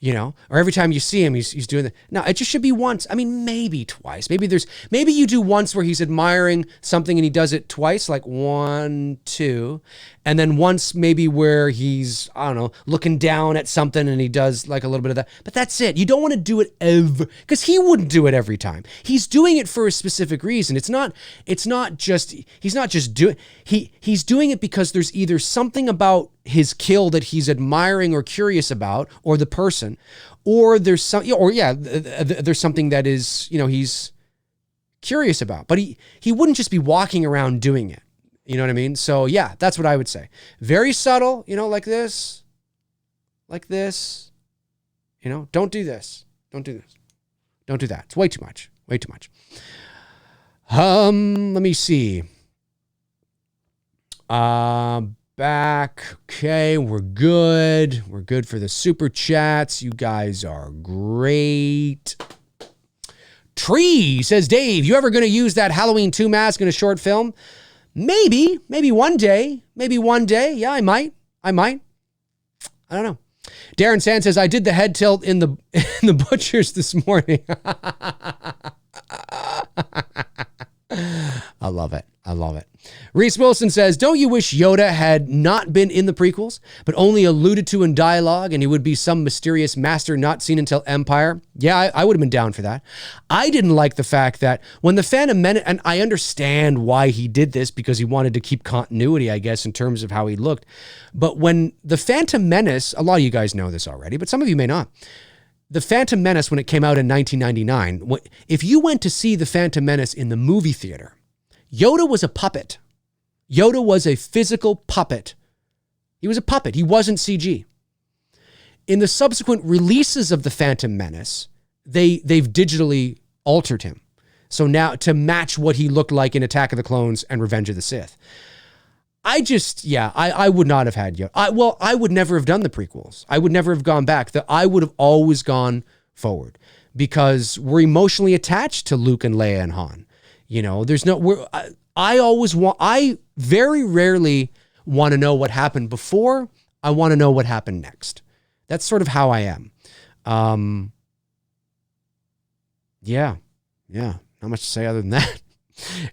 Speaker 1: You know, or every time you see him, he's doing that. No, it just should be once. I mean, maybe twice. Maybe you do once where he's admiring something and he does it twice, like 1, 2, and then once maybe where he's, I don't know, looking down at something and he does like a little bit of that. But that's it. You don't want to do it because he wouldn't do it every time. He's doing it for a specific reason. He's not just doing. He's doing it because there's either something about his kill that he's admiring or curious about, or the person, or there's something that is, you know, he's curious about, but he wouldn't just be walking around doing it. You know what I mean? So yeah, that's what I would say. Very subtle, you know, like this, you know, don't do this. Don't do that. It's way too much. Let me see. back. Okay, we're good. We're good for the super chats. You guys are great. Tree says, Dave, you ever going to use that Halloween 2 mask in a short film? Maybe one day. Yeah, I might. I don't know. Darren Sand says, I did the head tilt in the butchers this morning. I love it. Reese Wilson says, don't you wish Yoda had not been in the prequels, but only alluded to in dialogue, and he would be some mysterious master not seen until Empire? Yeah, I would have been down for that. I didn't like the fact that when the Phantom Menace, and I understand why he did this, because he wanted to keep continuity, I guess, in terms of how he looked. But when the Phantom Menace, a lot of you guys know this already, but some of you may not. The Phantom Menace, when it came out in 1999, if you went to see the Phantom Menace in the movie theater, Yoda was a puppet. Yoda was a physical puppet. He was a puppet. He wasn't CG. In the subsequent releases of the Phantom Menace, they've digitally altered him. So now to match what he looked like in Attack of the Clones and Revenge of the Sith. I would not have had Yoda. I would never have done the prequels. I would never have gone back. I would have always gone forward because we're emotionally attached to Luke and Leia and Han. You know, I very rarely want to know what happened before. I want to know what happened next. That's sort of how I am. Yeah. Not much to say other than that.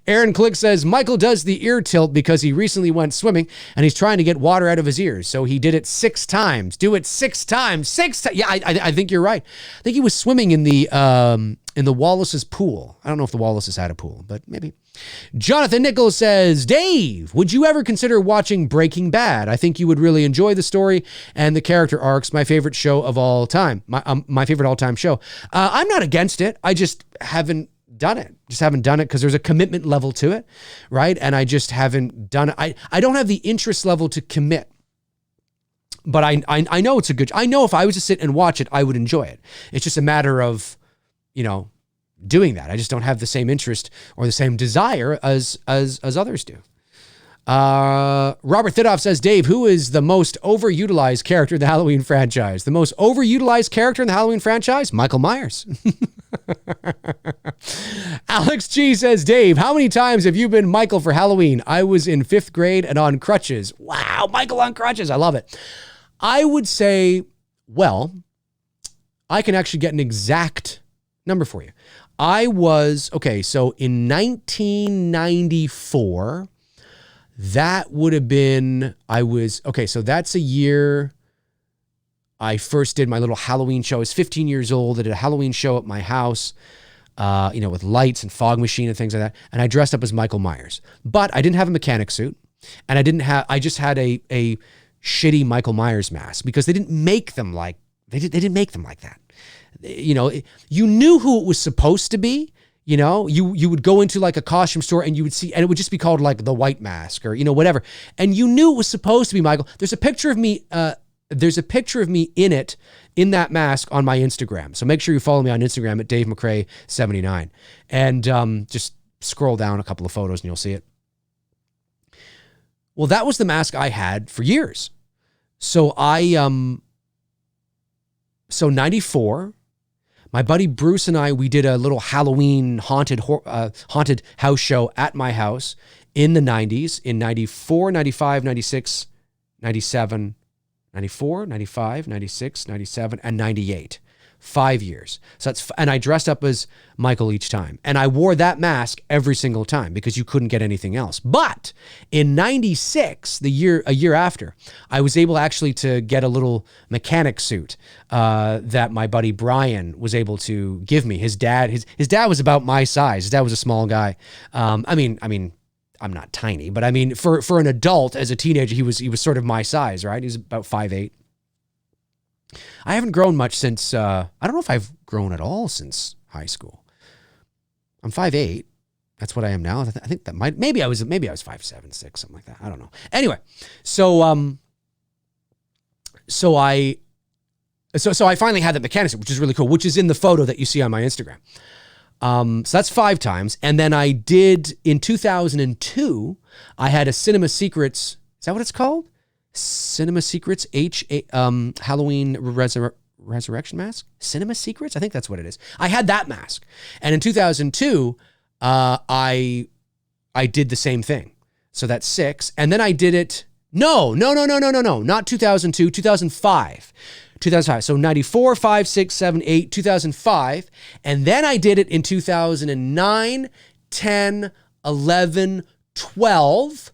Speaker 1: Aaron Click says, Michael does the ear tilt because he recently went swimming and he's trying to get water out of his ears. So he did it 6 times. Do it 6 times. Yeah, I think you're right. I think he was swimming in the Wallace's pool. I don't know if the Wallaces had a pool, but maybe. Jonathan Nichols says, Dave, would you ever consider watching Breaking Bad? I think you would really enjoy the story and the character arcs. My favorite show of all time. My favorite all-time show. I'm not against it. I just haven't done it. Just haven't done it because there's a commitment level to it, right? And I just haven't done it. I don't have the interest level to commit. But I know it's a good. I know if I was to sit and watch it, I would enjoy it. It's just a matter of, doing that. I just don't have the same interest or the same desire as others do. Robert Thidoff says, Dave, who is the most overutilized character in the Halloween franchise? The most overutilized character in the Halloween franchise? Michael Myers. Alex G says, Dave, how many times have you been Michael for Halloween? I was in 5th grade and on crutches. Wow, Michael on crutches. I love it. I would say, well, I can actually get an exact number for you. So in 1994, that would have been, so that's a year I first did my little Halloween show. I was 15 years old. I did a Halloween show at my house, with lights and fog machine and things like that. And I dressed up as Michael Myers, but I didn't have a mechanic suit and I just had a shitty Michael Myers mask because they didn't make them like that. You knew who it was supposed to be. You would go into like a costume store and you would see, and it would just be called like the White Mask or, whatever. And you knew it was supposed to be Michael. There's a picture of me in that mask on my Instagram. So make sure you follow me on Instagram at Dave McRae 79 and just scroll down a couple of photos and you'll see it. Well, that was the mask I had for years. So 94, my buddy Bruce and we did a little Halloween haunted house show at my house in the 90s, in 94, 95, 96, 97, 94, 95, 96, 97, and 98. 5 years. And I dressed up as Michael each time. And I wore that mask every single time because you couldn't get anything else. But in 96, a year after, I was able actually to get a little mechanic suit that my buddy Brian was able to give me. His dad was about my size. His dad was a small guy. I mean, I'm not tiny, but I mean, for an adult as a teenager, he was sort of my size, right? He was about 5'8". I haven't grown much since, I don't know if I've grown at all since high school. I'm 5'8". That's what I am now. I think that maybe I was 5'7", 6", something like that. I don't know. Anyway, so I finally had the mechanic suit, which is really cool, which is in the photo that you see on my Instagram. So that's 5 times. And then I did in 2002, I had a Cinema Secrets. Is that what it's called? Cinema Secrets Halloween Resurrection mask. Cinema Secrets, I think that's what it is. I had that mask, and in 2002, I did the same thing. So that's 6, and then I did it. No, not 2002, 2005. 2005. So 94, 5, 6, 7, 8, 2005. And then I did it in 2009, 10, 11, 12,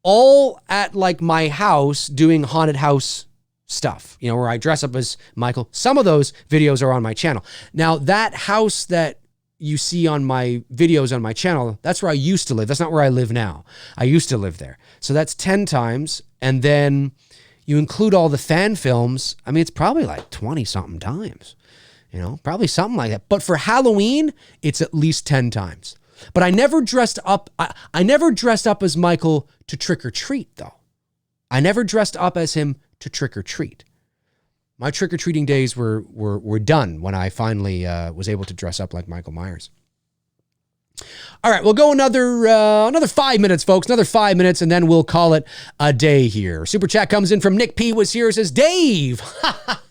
Speaker 1: all at like my house doing haunted house stuff, you know, where I dress up as Michael. Some of those videos are on my channel. Now, that house that you see on my videos on my channel, that's where I used to live. That's not where I live now. I used to live there. So that's 10 times. And then you include all the fan films. I mean, it's probably like 20 something times, you know, probably something like that. But for Halloween, it's at least 10 times. But I never dressed up. I never dressed up as Michael to trick or treat, though. I never dressed up as him to trick or treat. My trick-or-treating days were done when I finally was able to dress up like Michael Myers. All right, we'll go another 5 minutes, folks. Another 5 minutes, and then we'll call it a day here. Super chat comes in from Nick P. Was here. Says, Dave,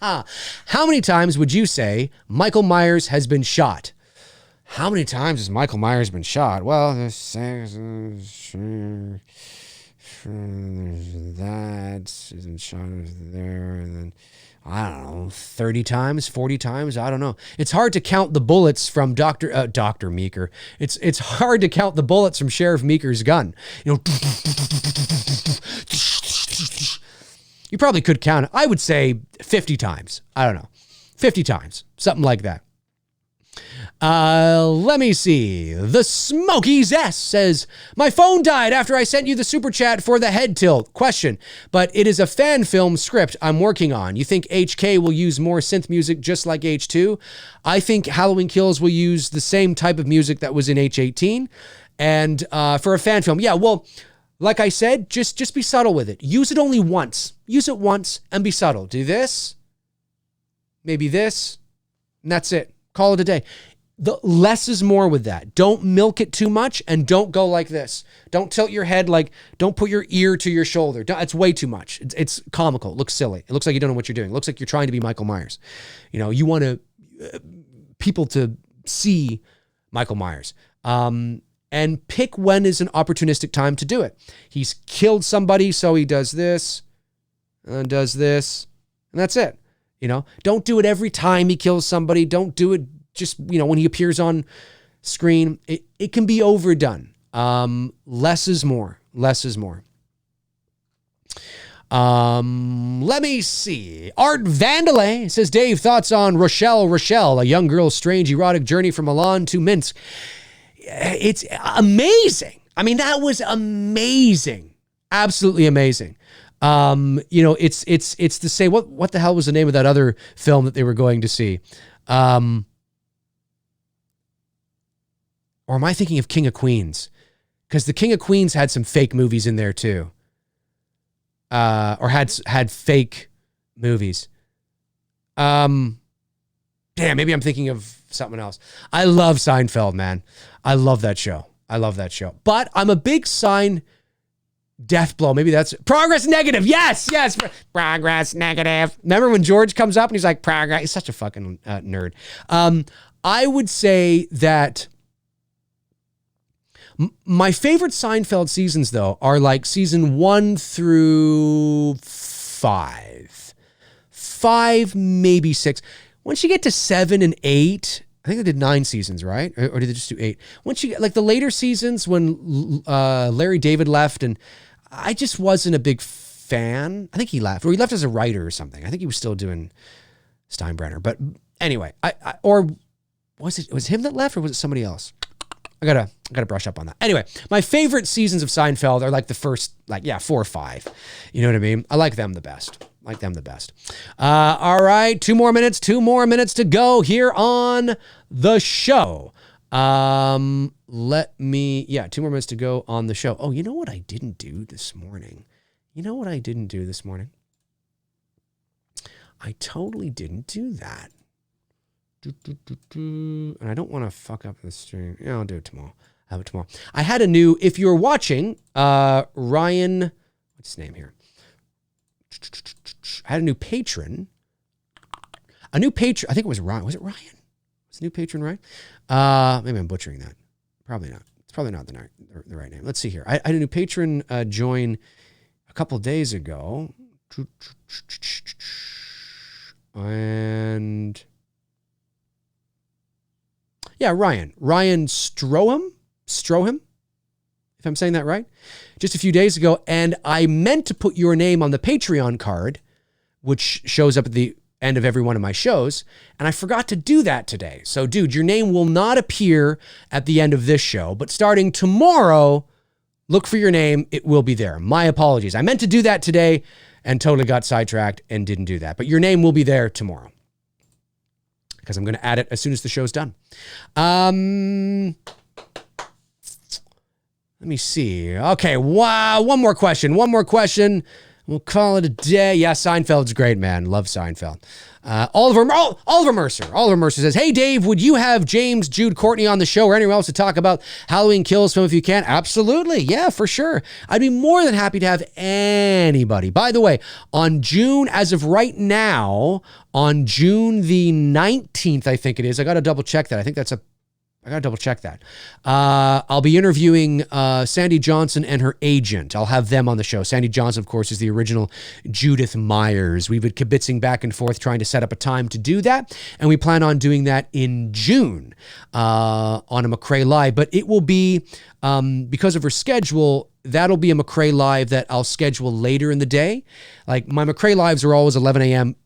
Speaker 1: how many times would you say Michael Myers has been shot? How many times has Michael Myers been shot? Well, there's 6, sure. There's that. Isn't shot there, and then I don't know, 30 times, 40 times. I don't know. It's hard to count the bullets from Dr. Meeker. It's hard to count the bullets from Sheriff Meeker's gun. You know, you probably could count it. I would say 50 times. I don't know. 50 times, something like that. Let me see. The Smoky Zest says, my phone died after I sent you the super chat for the head tilt. Question, but it is a fan film script I'm working on. You think HK will use more synth music just like H2? I think Halloween Kills will use the same type of music that was in H18. And for a fan film, yeah, well, like I said, just be subtle with it. Use it only once. Use it once and be subtle. Do this, maybe this, and that's it. Call it a day. The less is more with that. Don't milk it too much, and don't go like this. Don't tilt your head like, don't put your ear to your shoulder. It's way too much. It's comical. It looks silly. It looks like you don't know what you're doing. It looks like you're trying to be Michael Myers. You know, you want people to see Michael Myers. And pick when is an opportunistic time to do it. He's killed somebody, so he does this and does this, and that's it. You know, don't do it every time he kills somebody. Don't do it just, you know, when he appears on screen. It can be overdone. Less is more. Less is more. Let me see. Art Vandalay says, Dave, thoughts on Rochelle, a young girl's strange erotic journey from Milan to Minsk. It's amazing. I mean, that was amazing. Absolutely amazing. You know, it's to say, what the hell was the name of that other film that they were going to see? Or am I thinking of King of Queens? Because the King of Queens had some fake movies in there too. Or had fake movies. Damn, maybe I'm thinking of something else. I love Seinfeld, man. I love that show. But I'm a big Death Blow. Maybe that's Progress Negative. Yes. Progress Negative. Remember when George comes up and he's like, Progress. He's such a fucking nerd. I would say that my favorite Seinfeld seasons, though, are like season 1 through 5. 5, maybe 6. Once you get to 7 and 8, I think they did 9 seasons, right? Or did they just do 8? Once you get like the later seasons when Larry David left, and I just wasn't a big fan. I think he left, or he left as a writer or something. I think he was still doing Steinbrenner. But anyway, or was it him that left, or was it somebody else? I gotta brush up on that. Anyway, my favorite seasons of Seinfeld are like the first, 4 or 5. You know what I mean? I like them the best. All right, 2 more minutes to go here on the show. 2 more minutes to go on the show. Oh, you know what I didn't do this morning? I totally didn't do that. And I don't want to fuck up the stream. Yeah, I'll do it tomorrow. I'll have it tomorrow. I had a new, if you're watching, Ryan, what's his name here? I had a new patron. I think it was Ryan. Was it Ryan? Was the new patron Ryan? Maybe I'm butchering that. Probably not. It's probably not the right name. Let's see here. I had a new patron join a couple of days ago. And yeah, Ryan Stroham, if I'm saying that right, just a few days ago. And I meant to put your name on the Patreon card, which shows up at the end of every one of my shows, and I forgot to do that today. So, dude, your name will not appear at the end of this show, but starting tomorrow, look for your name. It will be there. My apologies. I meant to do that today and totally got sidetracked and didn't do that. But your name will be there tomorrow because I'm going to add it as soon as the show's done. Let me see. Okay, wow. One more question. We'll call it a day. Yeah, Seinfeld's great, man. Love Seinfeld. Oliver Mercer says, hey, Dave, would you have James, Jude, Courtney on the show or anyone else to talk about Halloween Kills film if you can? Absolutely. Yeah, for sure. I'd be more than happy to have anybody. By the way, as of right now, on June the 19th, I think it is. I got to double check that. I got to double check that. I'll be interviewing Sandy Johnson and her agent. I'll have them on the show. Sandy Johnson, of course, is the original Judith Myers. We've been kibitzing back and forth trying to set up a time to do that, and we plan on doing that in June on a McRae Live. But it will be, because of her schedule, that'll be a McRae Live that I'll schedule later in the day. Like, my McRae Lives are always 11 a.m.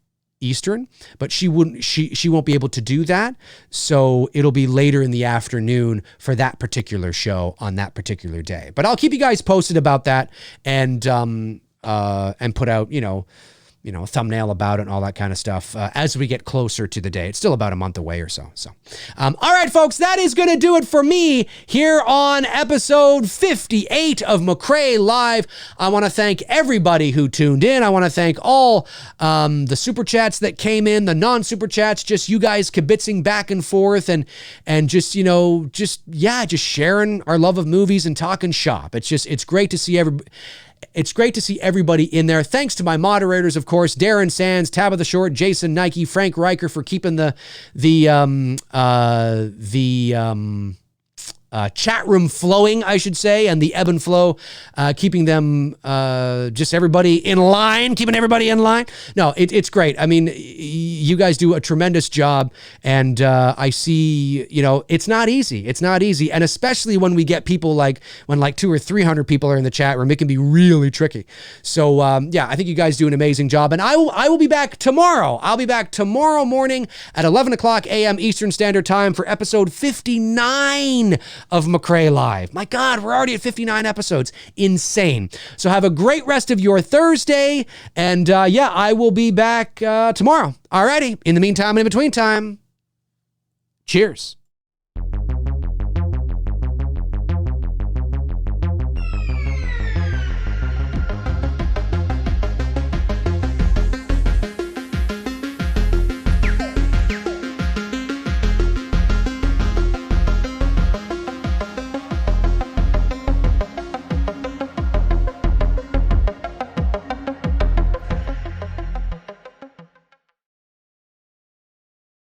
Speaker 1: Eastern, but she won't be able to do that. So it'll be later in the afternoon for that particular show on that particular day. But I'll keep you guys posted about that and put out, a thumbnail about it and all that kind of stuff as we get closer to the day. It's still about a month away or so. All right, folks, that is going to do it for me here on episode 58 of McRae Live. I want to thank everybody who tuned in. I want to thank all the super chats that came in, the non-super chats, just you guys kibitzing back and forth and just sharing our love of movies and talking shop. It's great to see everybody. It's great to see everybody in there. Thanks to my moderators, of course, Darren Sands, Tabitha Short, Jason Nike, Frank Riker for keeping the chat room flowing, I should say, and the ebb and flow, keeping them, just everybody in line, keeping everybody in line. No, it's great. I mean, you guys do a tremendous job, and I see, it's not easy. It's not easy, and especially when we get people when 200 or 300 people are in the chat room, it can be really tricky. So, I think you guys do an amazing job, and I will be back tomorrow. I'll be back tomorrow morning at 11 o'clock a.m. Eastern Standard Time for episode 59 of McRae Live. My God, we're already at 59 episodes. Insane. So have a great rest of your Thursday. And I will be back tomorrow. Alrighty. In the meantime and in between time, cheers.